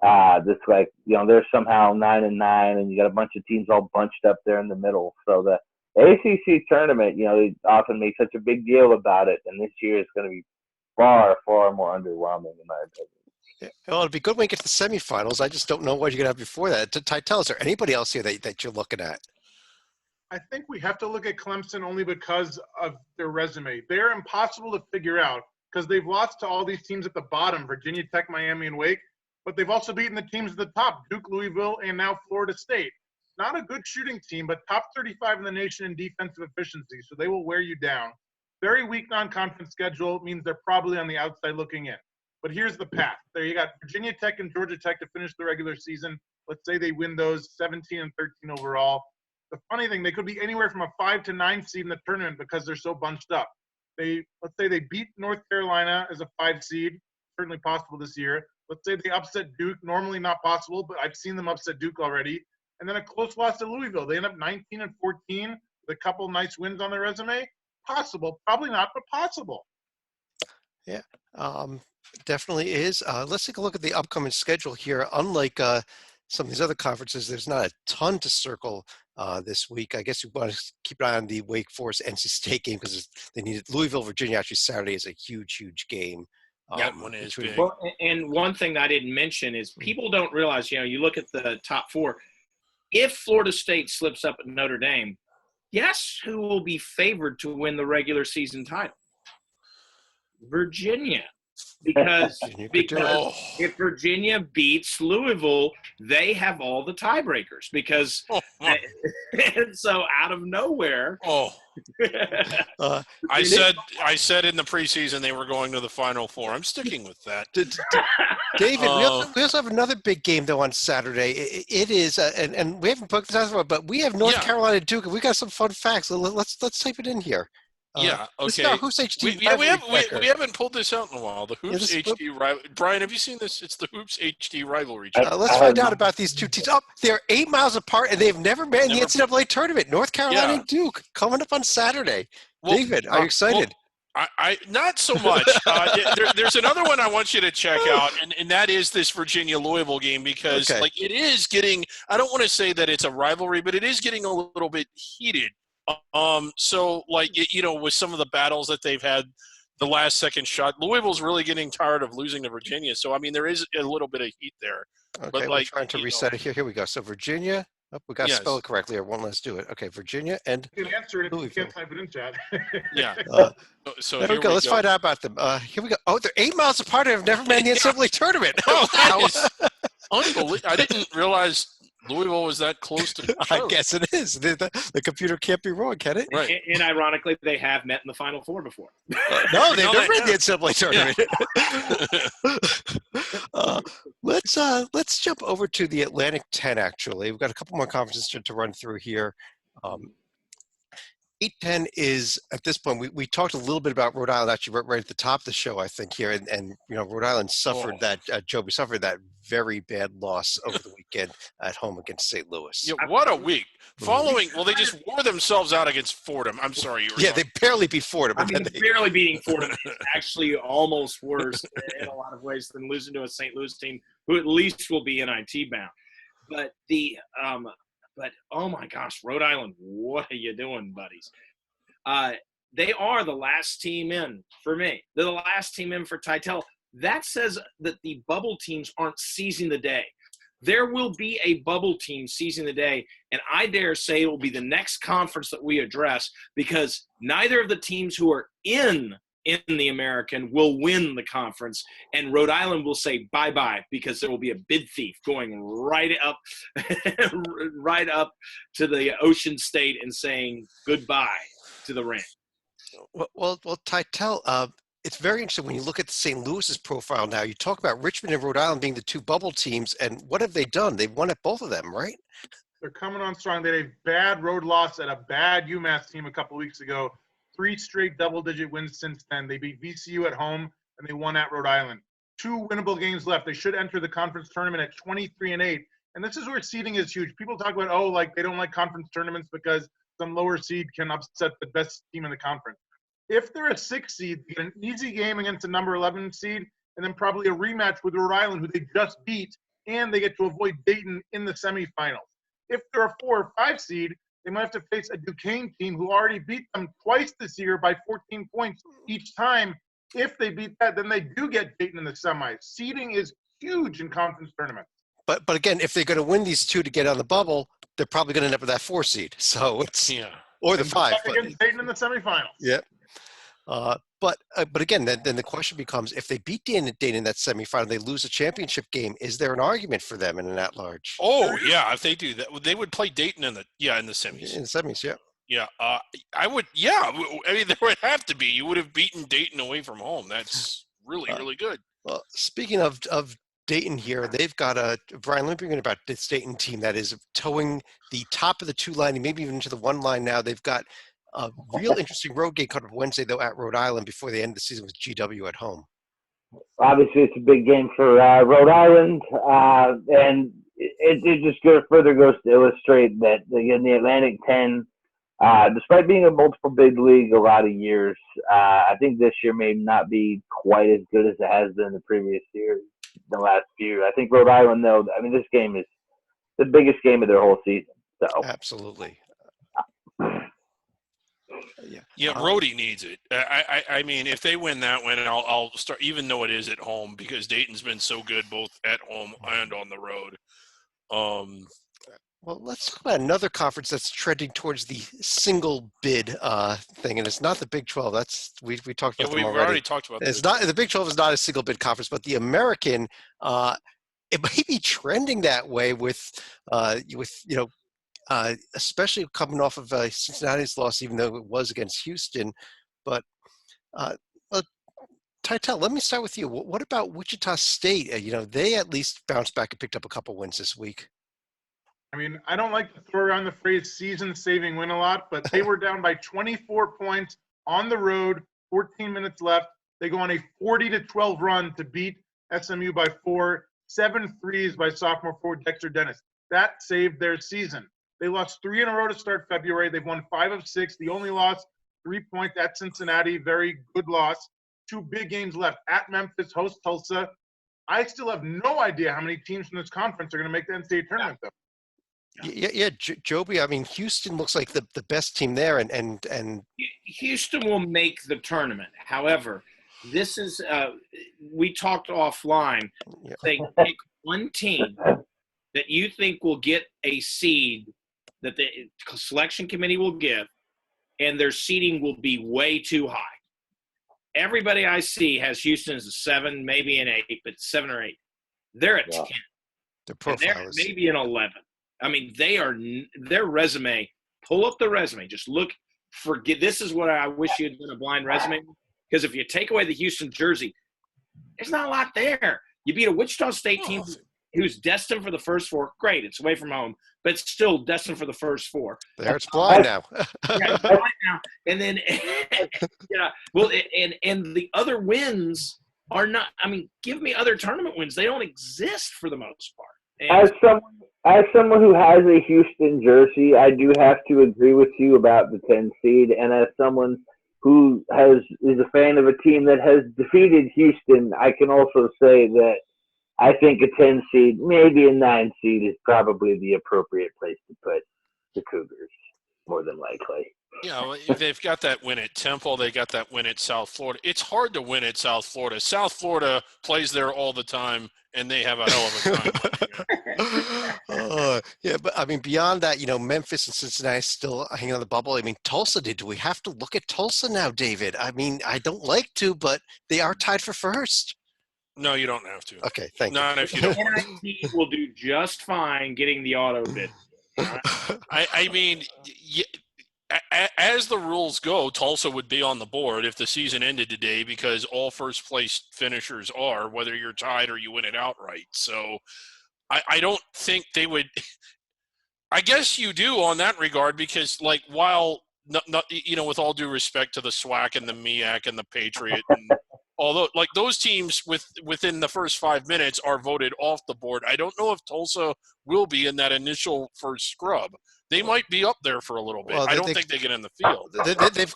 That's like they're somehow 9-9, and you got a bunch of teams all bunched up there in the middle. So the ACC tournament, they often make such a big deal about it, and this year it's going to be far, far more underwhelming in my opinion. Yeah. Well, it'd be good when we get to the semifinals. I just don't know what you're going to have before that. Tell us, is there anybody else here that you're looking at? I think we have to look at Clemson only because of their resume. They're impossible to figure out because they've lost to all these teams at the bottom, Virginia Tech, Miami, and Wake, but they've also beaten the teams at the top, Duke, Louisville, and now Florida State. Not a good shooting team, but top 35 in the nation in defensive efficiency, so they will wear you down. Very weak non-conference schedule means they're probably on the outside looking in. But here's the path. There you got Virginia Tech and Georgia Tech to finish the regular season. Let's say they win those 17 and 13 overall. The funny thing, they could be anywhere from a 5 to 9 seed in the tournament because they're so bunched up. Let's say they beat North Carolina as a 5 seed, certainly possible this year. Let's say they upset Duke, normally not possible, but I've seen them upset Duke already. And then a close loss to Louisville. They end up 19 and 14 with a couple nice wins on their resume. Possible, probably not, but possible. Yeah, definitely is. Let's take a look at the upcoming schedule here. Unlike some of these other conferences, there's not a ton to circle this week. I guess we want to keep an eye on the Wake Forest NC State game because they needed Louisville, Virginia. Actually, Saturday is a huge, huge game. That one is big. Well, and one thing that I didn't mention is people don't realize, you look at the top 4. If Florida State slips up at Notre Dame, guess who will be favored to win the regular season title? Virginia. Because if Virginia beats Louisville, they have all the tiebreakers. Because and so out of nowhere, I said in the preseason they were going to the Final Four. I'm sticking with that. David, we also have another big game though on Saturday. It is, and we haven't put this out, but we have North Carolina Duke, and we got some fun facts. Let's type it in here. Okay. Hoops HD we haven't pulled this out in a while. The Hoops HD rivalry. Brian, have you seen this? It's the Hoops HD rivalry. Let's find out about these two teams. They're 8 miles apart, and they've never met in the NCAA tournament. North Carolina and Duke coming up on Saturday. Well, David, are you excited? I not so much. There's another one I want you to check out, and that is this Virginia-Louisville game because it is getting – I don't want to say that it's a rivalry, but it is getting a little bit heated. So with some of the battles that they've had, the last second shot, Louisville's really getting tired of losing to Virginia. So, I mean, there is a little bit of heat there. Okay, but we're trying to reset it here. Here we go. So Virginia, we got to spell it correctly here. Let's do it. Okay, Virginia and you can answer it if you can't type it in chat. Yeah. So there we go. Let's find out about them. Here we go. Oh, they're 8 miles apart and have never met in the NCAA tournament. Oh, that is unbelievable. I didn't realize Louisville was that close to I guess it is. The computer can't be wrong, can it? Right. And ironically, they have met in the Final Four before. No, they've never in the NCAA tournament. Let's jump over to the Atlantic 10, actually. We've got a couple more conferences to run through here. 8-10 is, at this point, we talked a little bit about Rhode Island actually right at the top of the show, I think, here. And Rhode Island suffered Joby suffered that very bad loss over the weekend at home against St. Louis. Yeah, what a week. They just wore themselves out against Fordham. I'm sorry. They barely beat Fordham. Barely beating Fordham is actually almost worse in a lot of ways than losing to a St. Louis team who at least will be NIT bound. But But, oh, my gosh, Rhode Island, what are you doing, buddies? They are the last team in for me. They're the last team in for Titel. That says that the bubble teams aren't seizing the day. There will be a bubble team seizing the day, and I dare say it will be the next conference that we address, because neither of the teams who are in the American will win the conference, and Rhode Island will say bye-bye, because there will be a bid thief going right up right up to the Ocean State and saying goodbye to the ring. Well, Titel, it's very interesting when you look at St. Louis's profile now. You talk about Richmond and Rhode Island being the two bubble teams, and what have they done? They've won at both of them, right? They're coming on strong. They had a bad road loss at a bad UMass team a couple weeks ago. 3 straight double-digit wins since then. They beat VCU at home, and they won at Rhode Island. 2 winnable games left. They should enter the conference tournament at 23-8. And this is where seeding is huge. People talk about, like they don't like conference tournaments because some lower seed can upset the best team in the conference. If they're a 6 seed, they get an easy game against a number 11 seed, and then probably a rematch with Rhode Island, who they just beat, and they get to avoid Dayton in the semifinals. If they're a 4 or 5 seed, they might have to face a Duquesne team who already beat them twice this year by 14 points each time. If they beat that, then they do get Dayton in the semis. Seeding is huge in conference tournaments. But again, if they're going to win these 2 to get on the bubble, they're probably going to end up with that 4 seed. So it's or the 5. Against Dayton in the semifinals. Yeah. But again, then the question becomes: if they beat Dayton in that semifinal, they lose a championship game. Is there an argument for them in an at-large? Oh yeah, if they do that, they would play Dayton in the semis. In the semis, yeah. Yeah, I would. Yeah, I mean there would have to be. You would have beaten Dayton away from home. That's really good. Well, speaking of Dayton here, they've got Brian Limpinger about this Dayton team that is towing the top of the 2 line, and maybe even into the 1 line now. They've got a real interesting road game coming up Wednesday, though, at Rhode Island before the end of the season with GW at home. Obviously, it's a big game for Rhode Island, and it just further goes to illustrate that in the Atlantic 10, despite being a multiple big league a lot of years, I think this year may not be quite as good as it has been the previous years, the last few. I think Rhode Island, though, I mean, this game is the biggest game of their whole season. So absolutely. Yeah, Rhodey needs it. I mean, if they win that one, I'll start, even though it is at home, because Dayton's been so good both at home and on the road. Well, let's talk about another conference that's trending towards the single bid thing, and it's not the Big 12. That's we talked about. We've already talked about. It's not the Big 12 is not a single bid conference, but the American, it may be trending that way with especially coming off of Cincinnati's loss, even though it was against Houston. But Titel, let me start with you. What about Wichita State? They at least bounced back and picked up a couple wins this week. I mean, I don't like to throw around the phrase season-saving win a lot, but they were down by 24 points on the road, 14 minutes left. They go on a 40-12 run to beat SMU by 4, 7 threes by sophomore forward Dexter Dennis. That saved their season. They lost 3 in a row to start February. They've won 5 of 6. The only loss, 3 points at Cincinnati. Very good loss. 2 big games left at Memphis, host Tulsa. I still have no idea how many teams from this conference are going to make the NCAA tournament, though. Yeah, Joby. I mean, Houston looks like the best team there, and Houston will make the tournament. However, this is we talked offline. Yeah. They pick one team that you think will get a seed that the selection committee will give, and their seeding will be way too high. Everybody I see has Houston as a 7, maybe an 8, but 7 or 8. They're at 10. Their profile is maybe an 11. I mean, their resume. Pull up the resume. Just look. Forget. This is what I wish you had done a blind resume. Because if you take away the Houston jersey, there's not a lot there. You beat a Wichita State team who's destined for the first 4. Great, it's away from home, but it's still destined for the first 4. There, it's blind now. Yeah, it's blind now. And then, and the other wins are not. I mean, give me other tournament wins. They don't exist for the most part. And As someone who has a Houston jersey, I do have to agree with you about the 10 seed. And as someone who is a fan of a team that has defeated Houston, I can also say that I think a 10 seed, maybe a 9 seed, is probably the appropriate place to put the Cougars, more than likely. Yeah, well, they've got that win at Temple. They got that win at South Florida. It's hard to win at South Florida. South Florida plays there all the time, and they have a hell of a time. Yeah, but I mean, beyond that, Memphis and Cincinnati still hanging on the bubble. I mean, Tulsa did. Do we have to look at Tulsa now, David? I mean, I don't like to, but they are tied for first. No, you don't have to. Okay, thank you. Not if you don't. NIT will do just fine getting the auto bid. I mean, as the rules go, Tulsa would be on the board if the season ended today because all first place finishers are, whether you're tied or you win it outright. So I don't think they would – I guess you do on that regard because, like, while not, with all due respect to the SWAC and the MEAC and the Patriot and although, like, those teams within the first 5 minutes are voted off the board, I don't know if Tulsa will be in that initial first scrub. They might be up there for a little bit. Well, I don't think they get in the field.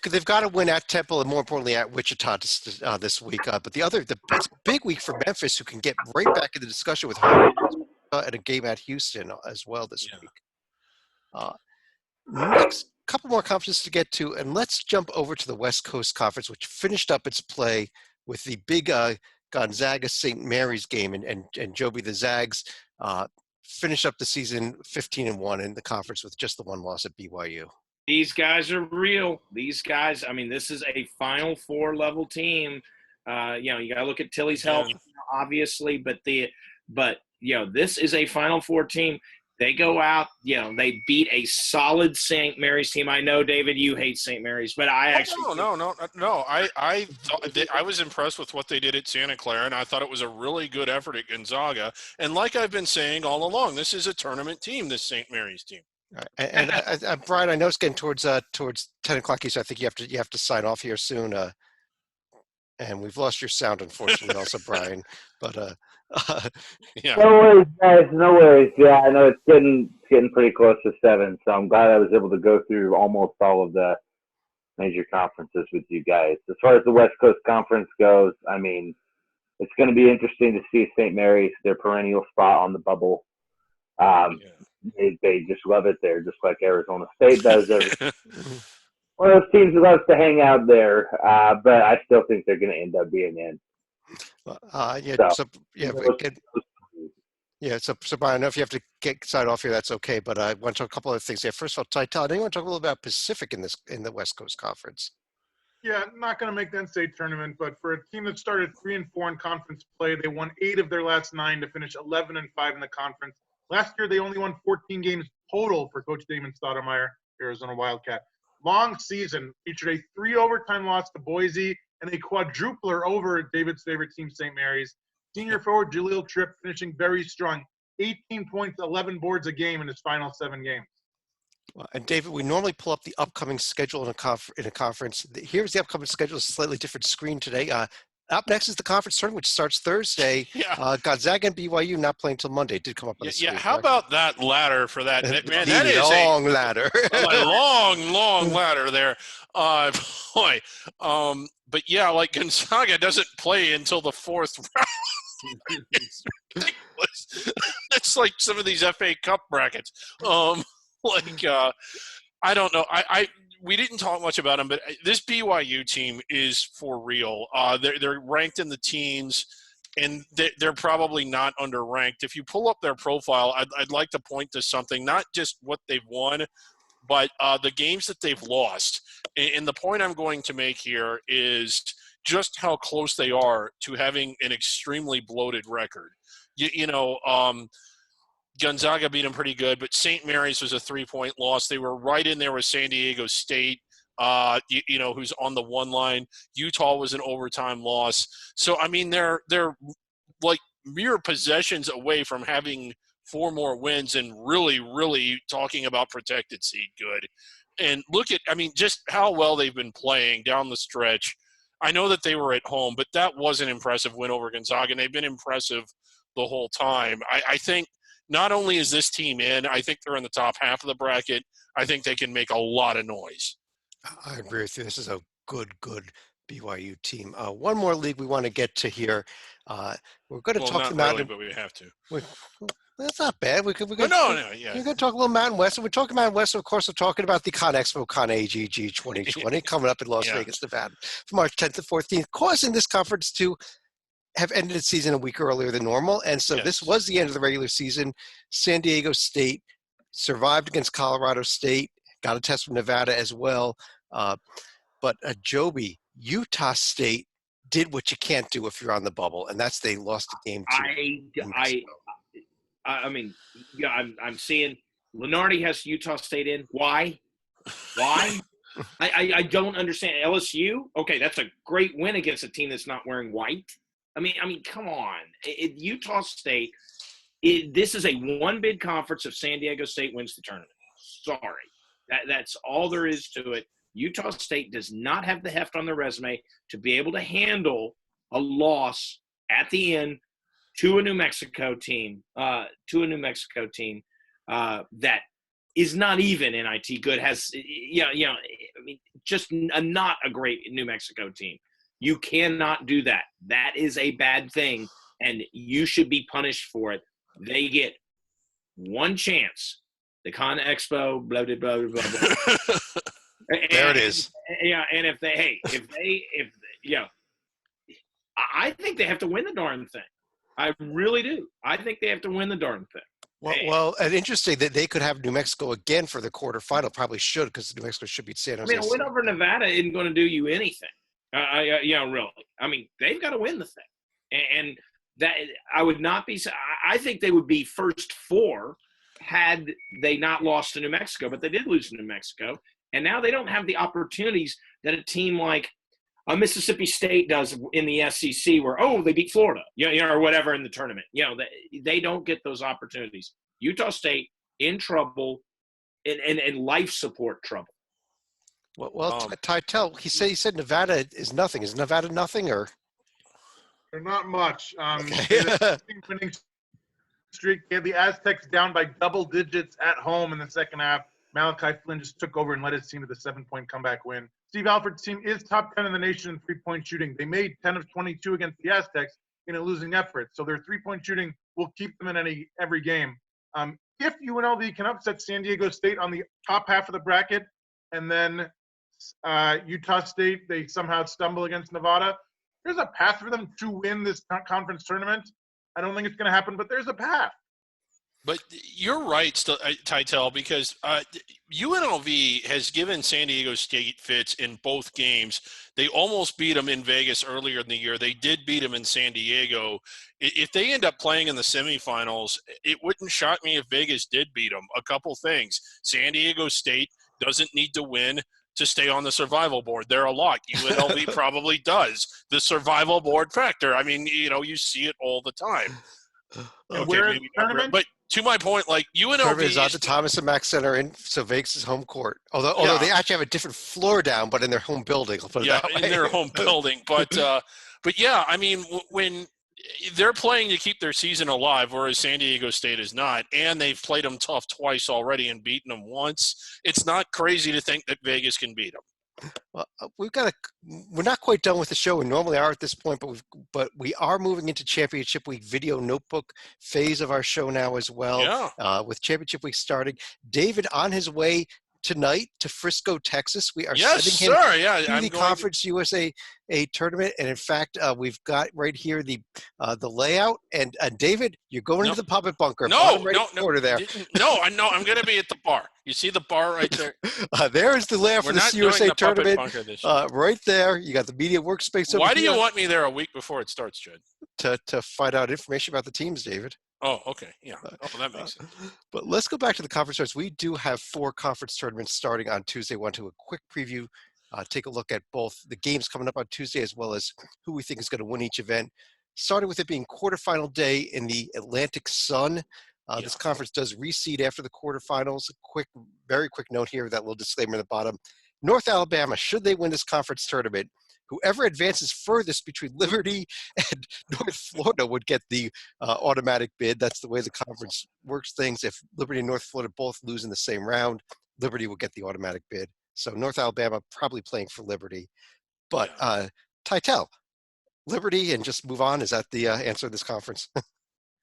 They've got to win at Temple and more importantly at Wichita this week. But it's a big week for Memphis, who can get right back in the discussion with at a game at Houston as well this week. Next couple more conferences to get to, and let's jump over to the West Coast Conference, which finished up its play with the big Gonzaga St. Mary's game, and Joby, the Zags finished up the season 15-1 in the conference with just the one loss at BYU. These guys are real. These guys, I mean, this is a Final Four level team. You got to look at Tilly's health, obviously, but this is a Final Four team. They go out, they beat a solid St. Mary's team. I know, David, you hate St. Mary's, but I actually no. I was impressed with what they did at Santa Clara, and I thought it was a really good effort at Gonzaga. And like I've been saying all along, this is a tournament team, this St. Mary's team. Right. And Brian, I know it's getting towards 10 o'clock, so I think you have to sign off here soon. And we've lost your sound, unfortunately, also, Brian. But yeah. No worries, guys. No worries. Yeah, I know it's getting pretty close to 7, so I'm glad I was able to go through almost all of the major conferences with you guys. As far as the West Coast Conference goes, I mean, it's going to be interesting to see St. Mary's, their perennial spot on the bubble. They just love it there, just like Arizona State does. One of those teams that loves to hang out there, but I still think they're going to end up being in. So Brian, I know if you have to get side off here, that's okay. But I want to talk a couple of things here. First of all, Tytel, I want to talk a little about Pacific in the West Coast Conference. Yeah, not going to make the NCAA tournament, but for a team that started 3-4 in conference play, they won 8 of their last 9 to finish 11-5 in the conference. Last year, they only won 14 games total for Coach Damon Stoudemire, Arizona Wildcat. Long season, featured a 3 overtime loss to Boise and a quadrupler over David's favorite team, St. Mary's. Senior forward Jaleel Tripp finishing very strong, 18 points, 11 boards a game in his final 7 games. Well, and David, we normally pull up the upcoming schedule in a conference. Here's the upcoming schedule, a slightly different screen today. Up next is the conference tournament, which starts Thursday. Yeah. Gonzaga and BYU not playing till Monday. It did come up on the screen. Yeah, how about that ladder for that? Man, that is long ladder. A long ladder there. Boy. But yeah, like Gonzaga doesn't play until the 4th round. It's ridiculous. It's like some of these FA Cup brackets. I don't know. We didn't talk much about them, but this BYU team is for real. They're ranked in the teens, and they're probably not underranked. If you pull up their profile, I'd like to point to something, not just what they've won, but the games that they've lost. And the point I'm going to make here is just how close they are to having an extremely bloated record. Gonzaga beat them pretty good, but St. Mary's was a 3-point loss. They were right in there with San Diego State, who's on the 1 line. Utah was an overtime loss. So, I mean, they're like mere possessions away from having 4 more wins and really, really talking about protected seed good. And look at, I mean, just how well they've been playing down the stretch. I know that they were at home, but that was an impressive win over Gonzaga, and they've been impressive the whole time. I think not only is this team in, I think they're in the top half of the bracket. I think they can make a lot of noise. I agree with you. This is a good BYU team. One more league we want to get to here. We're going to Well, talk not the really, Mountain. but we have to. That's not bad. We're But going no, yeah. to talk a little Mountain West. And we're talking Mountain West. Of course, we're talking about the ConExpo ConAGG 2020 coming up in Las Yeah. Vegas, Nevada, from March 10th to 14th, causing this conference to have ended its season a week earlier than normal. And so this Yes. was the end of the regular season. San Diego State survived against Colorado State, got a test from Nevada as well. But Joby, Utah State did what you can't do if you're on the bubble, and that's they lost the game to New Mexico. I mean, yeah, I'm seeing Lenardi has Utah State in. Why? Why? I don't understand. LSU, okay, that's a great win against a team that's not wearing white. I mean, come on. Utah State, this is a one-bid conference if San Diego State wins the tournament. Sorry. That's all there is to it. Utah State does not have the heft on their resume to be able to handle a loss at the end to a New Mexico team, that is not even NIT good, has, just not a great New Mexico team. You cannot do that. That is a bad thing, and you should be punished for it. They get one chance. The ConExpo, blah, blah, blah, blah, blah. There it is. Yeah, and I think they have to win the darn thing. I really do. I think they have to win the darn thing. Well, and interesting that they could have New Mexico again for the quarterfinal. Probably should, because New Mexico should beat San Jose. I mean, a win over Nevada isn't going to do you anything. Really. I mean, they've got to win the thing, and that I would not be. I think they would be first four had they not lost to New Mexico, but they did lose to New Mexico, and now they don't have the opportunities that a team like Mississippi State does in the SEC, where they beat Florida, or whatever in the tournament. They don't get those opportunities. Utah State in trouble, and life support trouble. Well, Titel, he said Nevada is nothing. Is Nevada nothing, or? They're not much. Okay. Winning streak. They had the Aztecs down by double digits at home in the second half. Malachi Flynn just took over and led his team to the 7-point comeback win. Steve Alford's team is top 10 in the nation in three-point shooting. They made 10 of 22 against the Aztecs in a losing effort. So their three-point shooting will keep them in every game. If UNLV can upset San Diego State on the top half of the bracket, and then Utah State, they somehow stumble against Nevada, there's a path for them to win this conference tournament. I don't think it's going to happen, but there's a path. But you're right, Titel, because UNLV has given San Diego State fits in both games. They almost beat them in Vegas earlier in the year. They did beat them in San Diego. If they end up playing in the semifinals, it wouldn't shock me if Vegas did beat them. A couple things. San Diego State doesn't need to win to stay on the survival board. They're a lock. UNLV probably does. The survival board factor. I mean, you see it all the time. Where is the tournament? But to my point, like UNLV is at the Thomas and Mack Center, so Vegas is home court. Although they actually have a different floor down, but in their home building. I'll put it that way. In their home building. But yeah, I mean, when they're playing to keep their season alive, whereas San Diego State is not, and they've played them tough twice already and beaten them once, it's not crazy to think that Vegas can beat them. Well, we're not quite done with the show. We normally are at this point, but we are moving into Championship Week video notebook phase of our show now as well. Yeah. With Championship Week starting, David on his way tonight to Frisco, Texas. We are sending him to the Conference USA tournament, and in fact, we've got right here the layout. And David, you're going into the puppet bunker. No. Corner there. No, I know. I'm going to be at the bar. You see the bar right there? There is the layout for the USA tournament. Right there. You got the media workspace over here. Why do you want me there a week before it starts, Jed? To find out information about the teams, David. Oh, okay. Yeah. Oh, that makes sense. But let's go back to the conference tournaments. We do have 4 conference tournaments starting on Tuesday. Want to do a quick preview, take a look at both the games coming up on Tuesday as well as who we think is going to win each event. Starting with it being quarterfinal day in the Atlantic Sun. This conference does reseed after the quarterfinals. Very quick note here, that little disclaimer at the bottom. North Alabama, should they win this conference tournament, whoever advances furthest between Liberty and North Florida would get the automatic bid. That's the way the conference works things. If Liberty and North Florida both lose in the same round, Liberty will get the automatic bid. So North Alabama probably playing for Liberty. But Titel, Liberty, and just move on. Is that the answer to this conference?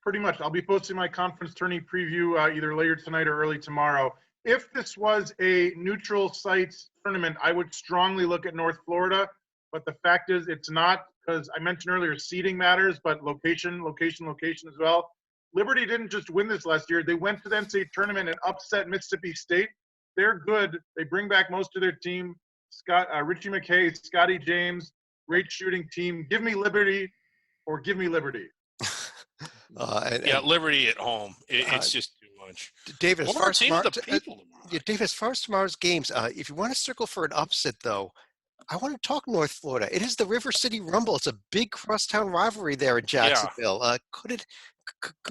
Pretty much. I'll be posting my conference tourney preview either later tonight or early tomorrow. If this was a neutral sites tournament, I would strongly look at North Florida. But the fact is, it's not, because I mentioned earlier seeding matters, but location as well. Liberty didn't just win this last year. They went to the NCAA tournament and upset Mississippi State. They're good. They bring back most of their team. Richie McKay, Scotty James, great shooting team. Give me Liberty or give me Liberty. Liberty at home. It's just too much. David, as far as David, as far as tomorrow's games, if you want to circle for an upset, though, I want to talk North Florida. It is the River City Rumble. It's a big crosstown rivalry there in Jacksonville.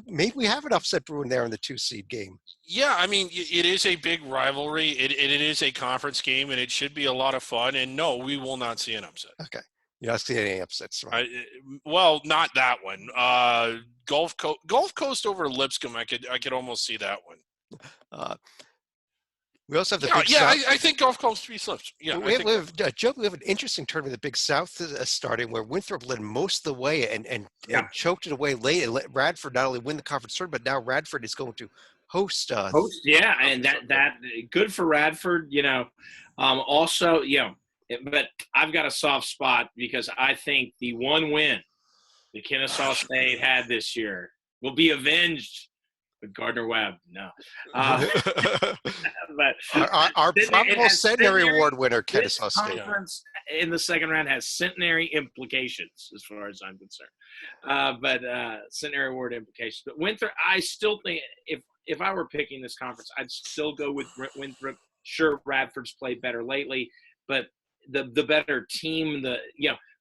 Maybe we have an upset brewing there in the 2-seed game? Yeah, I mean, it is a big rivalry. It is a conference game, and it should be a lot of fun. And no, we will not see an upset. Okay. You're not seeing any upsets, right? Well, not that one. Gulf Coast over Lipscomb, I could almost see that one. We also have the Big South. I think Gulf Coast slips. Yeah, we have an interesting tournament, the Big South starting, where Winthrop led most of the way and choked it away late and let Radford not only win the conference tournament, but now Radford is going to host. And that good for Radford. Also, but I've got a soft spot because I think the one win the Kennesaw State had this year will be avenged. Gardner Webb, no. But our probable centenary award winner, Kennesaw State, in the second round has centenary implications, as far as I'm concerned. But centenary award implications. But Winthrop, I still think if I were picking this conference, I'd still go with Winthrop. Sure, Radford's played better lately, but the better team.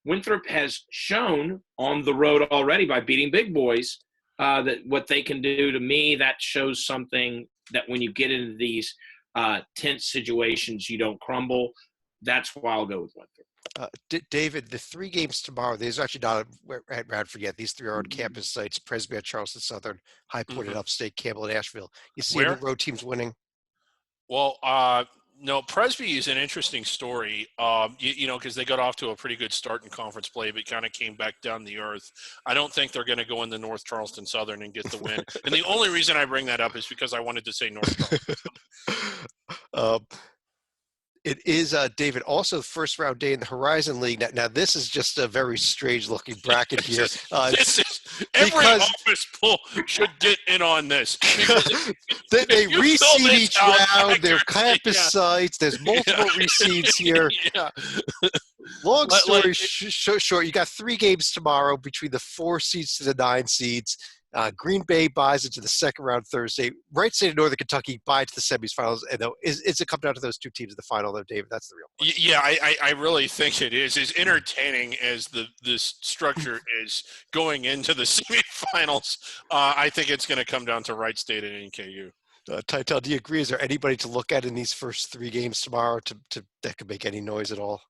Winthrop has shown on the road already by beating big boys. That what they can do. To me, that shows something that when you get into these tense situations, you don't crumble. That's why I'll go with Winthrop. David, the 3 games tomorrow, these are actually not at Radford yet. These 3 are on campus sites: Presby at Charleston Southern, High Point at Upstate, Campbell at Asheville. You see any road teams winning? Well, no, Presby is an interesting story, because they got off to a pretty good start in conference play, but kind of came back down the earth. I don't think they're going to go into North Charleston Southern and get the win. And the only reason I bring that up is because I wanted to say North Charleston. It is, David, also first-round day in the Horizon League. Now, this is just a very strange-looking bracket here. Every office pool should get in on this. They reseed each round. They're campus sites. There's multiple reseeds here. Long story short, you got 3 games tomorrow between the 4 seeds to the 9 seeds. Green Bay buys into the second round Thursday. Wright State of Northern Kentucky buy to the semifinals. And though, is it come down to those 2 teams in the final, though, David? That's the real question. Yeah, I really think it is. As entertaining as this structure is going into the semifinals, I think it's going to come down to Wright State and NKU. Titel, do you agree? Is there anybody to look at in these first 3 games tomorrow that could make any noise at all?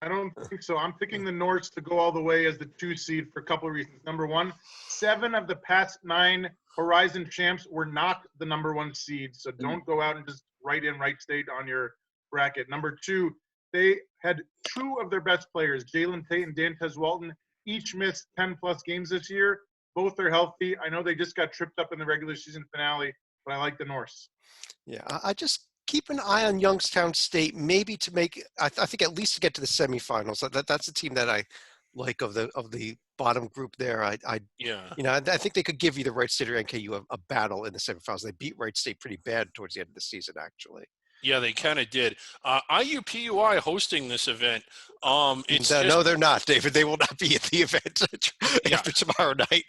I don't think so. I'm picking the Norse to go all the way as the 2 seed for a couple of reasons. Number one, 7 of the past 9 Horizon champs were not the number 1 seed. So don't go out and just write in Wright State on your bracket. Number 2, they had 2 of their best players, Jalen Tate and Dantez Walton, each missed 10-plus games this year. Both are healthy. I know they just got tripped up in the regular season finale, but I like the Norse. Yeah, I just keep an eye on Youngstown State, maybe to make, I think at least to get to the semifinals. That's a team that I like of the bottom group there. I think they could give either Wright State or NKU a battle in the semifinals. They beat Wright State pretty bad towards the end of the season, actually. Yeah, they kind of did. IUPUI hosting this event. No, they're not, David. They will not be at the event after tomorrow night.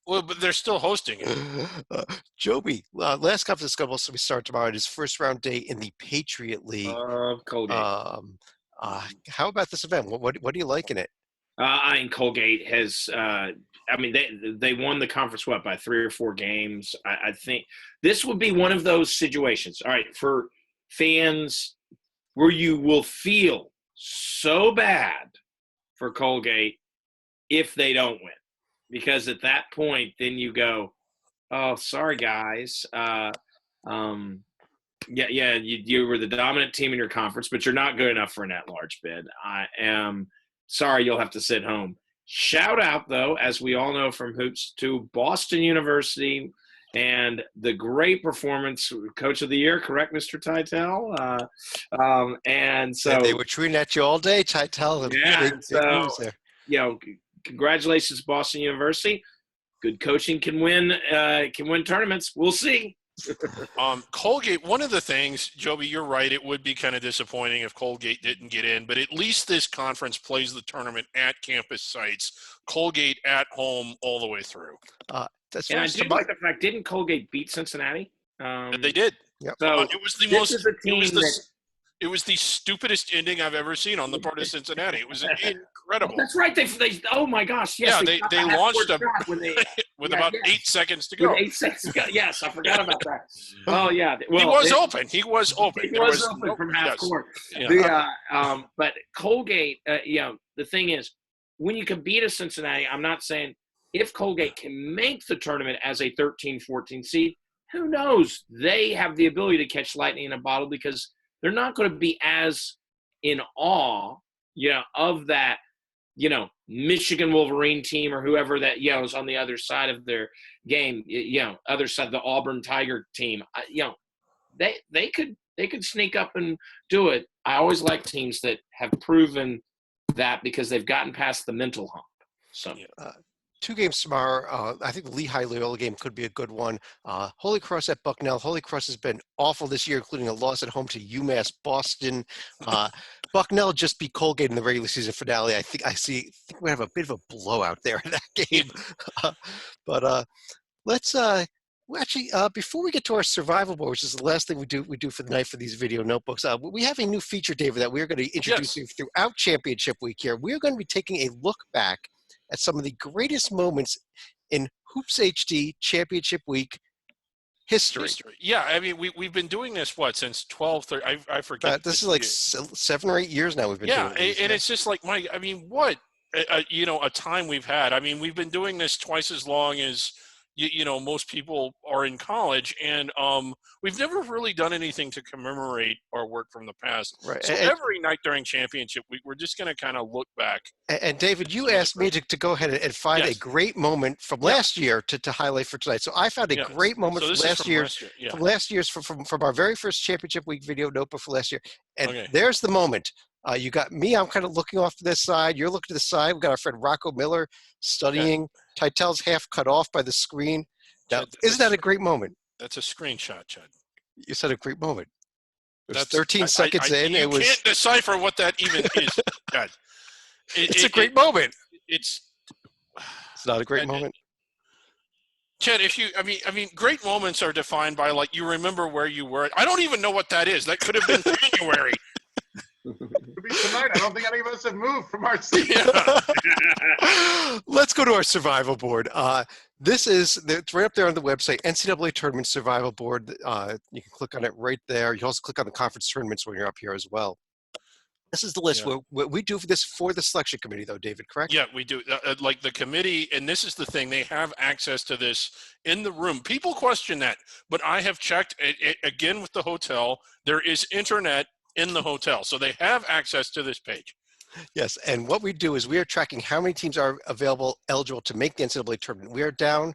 Well, but they're still hosting it. Joby, last conference schedule, so we start tomorrow. It is first-round day in the Patriot League. Colgate. How about this event? What do you like in it? I think Colgate has they won the conference by 3 or 4 games. I think this will be one of those situations, all right, for fans where you will feel so bad for Colgate if they don't win. Because at that point, then you go, oh, sorry, guys. Yeah. You were the dominant team in your conference, but you're not good enough for an at-large bid. I am sorry, you'll have to sit home. Shout out, though, as we all know from Hoops, to Boston University and the great performance, Coach of the Year, correct, Mr. Titel? And so they were tweeting at you all day, Titel. Yeah, Big so news there. Congratulations, Boston University. Good coaching can win tournaments. We'll see. Colgate, one of the things, Joby, you're right, it would be kind of disappointing if Colgate didn't get in, but at least this conference plays the tournament at campus sites, Colgate at home all the way through. That's and I do like the fact, didn't Colgate beat Cincinnati? They did. Yep. So it was the it was the stupidest ending I've ever seen on the part of Cincinnati. It was incredible. That's right. They oh my gosh, yes. Yeah, they launched with about 8 seconds to go. With 8 seconds to go. Yes, I forgot about that. Oh yeah. Well, he was open. He was open. He was open from half court. Yeah. But Colgate, the thing is, when you can beat a Cincinnati, I'm not saying if Colgate can make the tournament as a 13, 14 seed, who knows? They have the ability to catch lightning in a bottle because they're not going to be as in awe, of that, Michigan Wolverine team or whoever that, is on the other side of their game, other side, the Auburn Tiger team. They could sneak up and do it. I always like teams that have proven that because they've gotten past the mental hump. So. 2 games tomorrow. I think the Lehigh-Loyola game could be a good one. Holy Cross at Bucknell. Holy Cross has been awful this year, including a loss at home to UMass Boston. Bucknell just beat Colgate in the regular season finale. I think we have a bit of a blowout there in that game. But let's actually before we get to our survival board, which is the last thing we do for the night for these video notebooks, we have a new feature, David, that we're going to introduce you throughout Championship Week here. We're going to be taking a look back at some of the greatest moments in Hoops HD Championship Week history. Yeah, I mean, we've been doing this, since 12:30? I forget. This is like 7 or 8 years now we've been doing this. And it's just like, what, a time we've had. I mean, we've been doing this twice as long as, most people are in college, and we've never really done anything to commemorate our work from the past. Right. So every night during Championship Week, we're just going to kind of look back. And David, you asked me to go ahead and find a great moment from last year to highlight for tonight. So I found a great moment from last year. From last year's from our very first Championship Week video notebook for last year. And there's the moment. You got me. I'm kind of looking off to this side. You're looking to the side. We've got our friend Rocco Miller studying. Yeah. Titel's half cut off by the screen. Now, isn't that a great moment? That's a screenshot, Chad. You said a great moment. It was 13 seconds in. You can't decipher what that even is, Chad. It's a great moment. It's not a great moment. Chad, I mean, great moments are defined by you remember where you were. I don't even know what that is. That could have been January. Could be tonight. I don't think any of us have moved from our seat. Let's go to our survival board. It's right up there on the website, NCAA Tournament Survival Board. You can click on it right there. You can also click on the conference tournaments when you're up here as well. This is the list. What we do for the selection committee, though, David, correct? Yeah, we do. Like the committee, and this is the thing, they have access to this in the room. People question that, but I have checked, again with the hotel, there is internet in the hotel. So they have access to this page. Yes, and what we do is we are tracking how many teams are eligible to make the NCAA tournament. We are down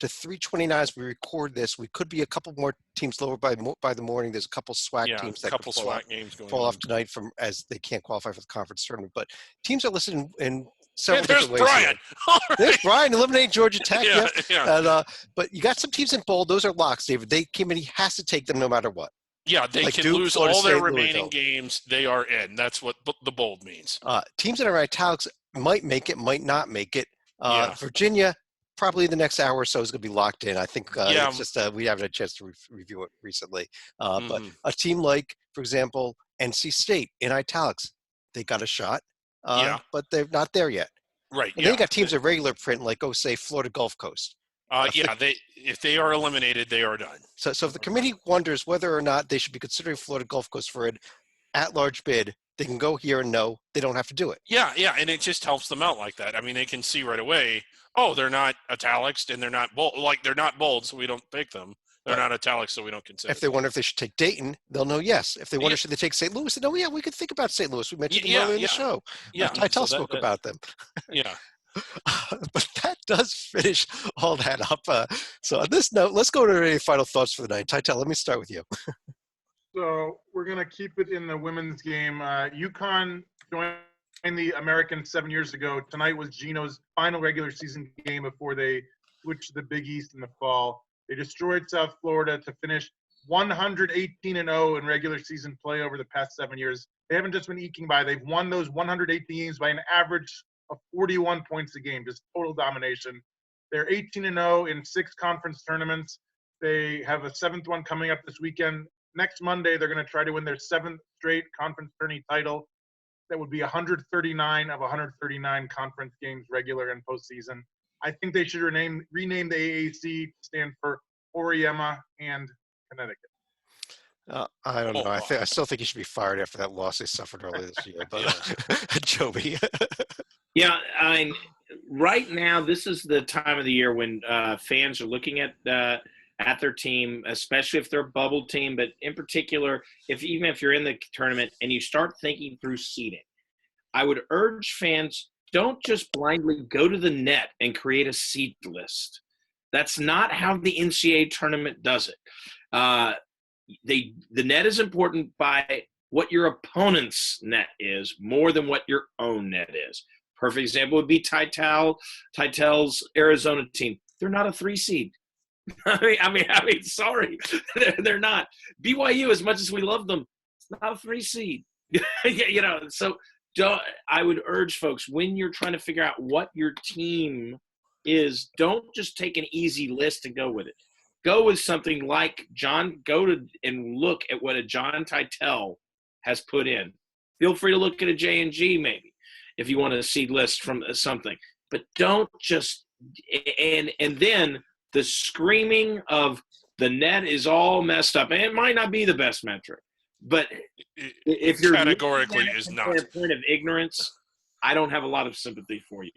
to 329 as we record this. We could be a couple more teams lower by the morning. There's a couple SWAC teams that could fall off tonight as they can't qualify for the conference tournament. But teams are listed in several different ways. Brian. There's Brian, eliminating Georgia Tech. Yeah. And, but you got some teams in bold. Those are locks, David. The committee has to take them no matter what. Yeah, they can Duke, lose Florida all State, their remaining Louisville. games. They are in. That's what the bold means. Teams that are in italics might make it, might not make it. Virginia, probably the next hour or so is going to be locked in. I think it's just we haven't had a chance to review it recently. But a team like, for example, NC State in italics, they got a shot, but they're not there yet. Right. And then you got teams of regular print like, say, Florida Gulf Coast. If they are eliminated, they are done. So if the committee wonders whether or not they should be considering Florida Gulf Coast for an at-large bid, they can go here and know they don't have to do it. Yeah, and it just helps them out like that. I mean, they can see right away, they're not italics and they're not bold. They're not bold, so we don't pick them. They're But not italics, so we don't consider. if they wonder if they should take Dayton, they'll know yes. If they wonder Yeah. should they take St. Louis, they know yeah, we could think about St. Louis. We mentioned them Yeah, earlier in yeah, the show. yeah. Titel So spoke about them. Yeah. But that does finish all that up. So on this note, let's go to any final thoughts for the night. Titel, let me start with you. So we're going to keep it in the women's game. UConn joined the Americans 7 years ago. Tonight was Geno's final regular season game before they switched to the Big East in the fall. They destroyed South Florida to finish 118-0 in regular season play over the past 7 years. They haven't just been eking by. They've won those 118 games by an average of 41 points a game, just total domination. They're 18-0 in 6 conference tournaments. They have a 7th one coming up this weekend. Next Monday, they're going to try to win their 7th straight conference tourney title. That would be 139 of 139 conference games, regular and postseason. I think they should rename the AAC to stand for Oriema and Connecticut. I don't know. I still think he should be fired after that loss they suffered earlier this year. But Joby. Yeah, right now this is the time of the year when fans are looking at their team, especially if they're a bubble team, but in particular, even if you're in the tournament and you start thinking through seeding. I would urge fans, don't just blindly go to the net and create a seed list. That's not how the NCAA tournament does it. The net is important by what your opponent's net is more than what your own net is. Perfect example would be Titel's Arizona team. They're not a 3 seed. I mean, sorry, they're not. BYU, as much as we love them, it's not a 3 seed. So I would urge folks, when you're trying to figure out what your team is, don't just take an easy list and go with it. Go with something like and look at what a John Titel has put in. Feel free to look at a J&G maybe if you want a seed list from something. But don't just and then the screaming of the net is all messed up. And it might not be the best metric. But if you're categorically is not a point of ignorance, I don't have a lot of sympathy for you.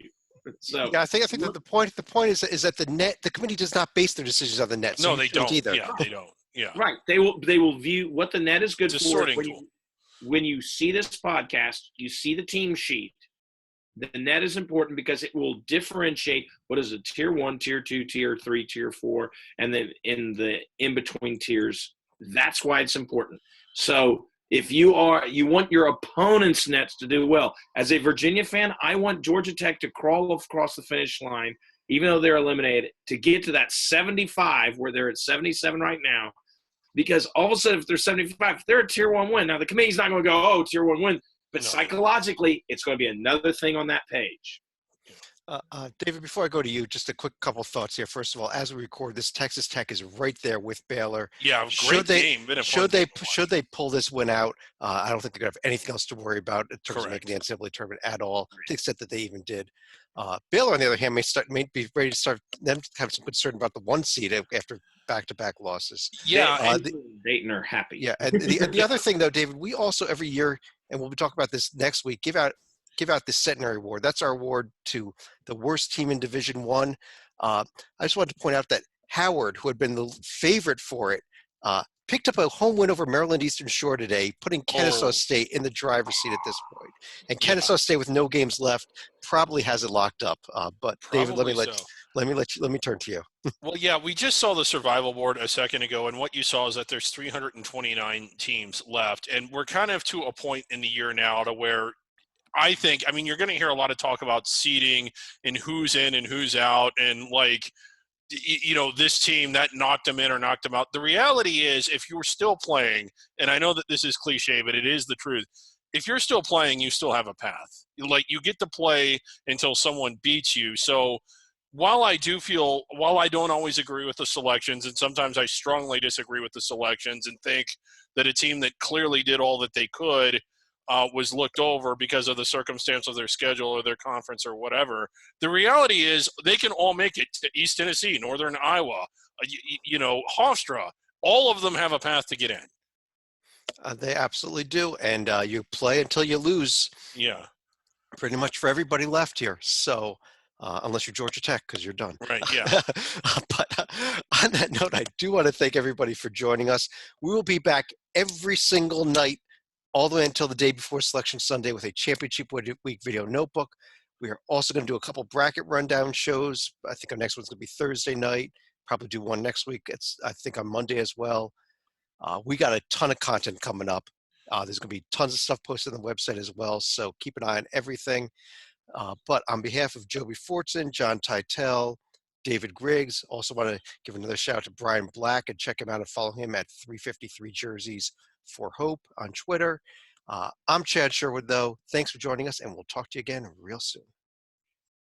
So yeah, I think that the point is that the net, the committee does not base their decisions on the net. So no, they don't either. Yeah, they don't. Yeah. Right. They will view what the net is good It's a for. sorting tool. When you see this podcast, you see the team sheet. The net is important because it will differentiate what is a tier 1, tier 2, tier 3, tier 4, and then in the in-between tiers. That's why it's important. So if you want your opponent's nets to do well. As a Virginia fan, I want Georgia Tech to crawl across the finish line, even though they're eliminated, to get to that 75 where they're at 77 right now. Because all of a sudden, if they're 75, they're a tier 1 win. Now, the committee's not going to go, tier 1 win. But psychologically, it's going to be another thing on that page. David, before I go to you, just a quick couple thoughts here. First of all, as we record this, Texas Tech is right there with Baylor. Yeah, great game. Should they pull this win out? I don't think they're going to have anything else to worry about in terms of making the NCAA tournament at all, to the extent that they even did. Baylor, on the other hand, may be ready to start. Them have some concern about the 1 seed after back-to-back losses. Yeah, Dayton are happy. Yeah, and the other thing though, David, we also every year, and we'll be talking about this next week, give out the Centenary Award. That's our award to the worst team in Division I. I just wanted to point out that Howard, who had been the favorite for it, picked up a home win over Maryland Eastern Shore today, putting Kennesaw State in the driver's seat at this point. And Kennesaw State, with no games left, probably has it locked up. But David, let me turn to you. Well, yeah, we just saw the survival board a second ago, and what you saw is that there's 329 teams left, and we're kind of to a point in the year now to where you're going to hear a lot of talk about seeding and who's in and who's out, and this team that knocked them in or knocked them out. The reality is, if you're still playing, and I know that this is cliche, but it is the truth. If you're still playing, you still have a path. You get to play until someone beats you. So while I don't always agree with the selections, and sometimes I strongly disagree with the selections and think that a team that clearly did all that they could was looked over because of the circumstance of their schedule or their conference or whatever. The reality is they can all make it to East Tennessee, Northern Iowa, Hofstra. All of them have a path to get in. They absolutely do. And you play until you lose. Yeah. Pretty much for everybody left here. So unless you're Georgia Tech, because you're done. Right. Yeah. But on that note, I do want to thank everybody for joining us. We will be back every single night, all the way until the day before Selection Sunday, with a Championship Week video notebook. We are also going to do a couple bracket rundown shows. I think our next one's going to be Thursday night. Probably do one next week. It's, I think, on Monday as well. We got a ton of content coming up. There's going to be tons of stuff posted on the website as well. So keep an eye on everything. But on behalf of Joby Fortson, John Titel, David Griggs, also want to give another shout out to Brian Black and check him out and follow him at 353 Jerseys for Hope on Twitter. I'm Chad Sherwood, though. Thanks for joining us, and we'll talk to you again real soon.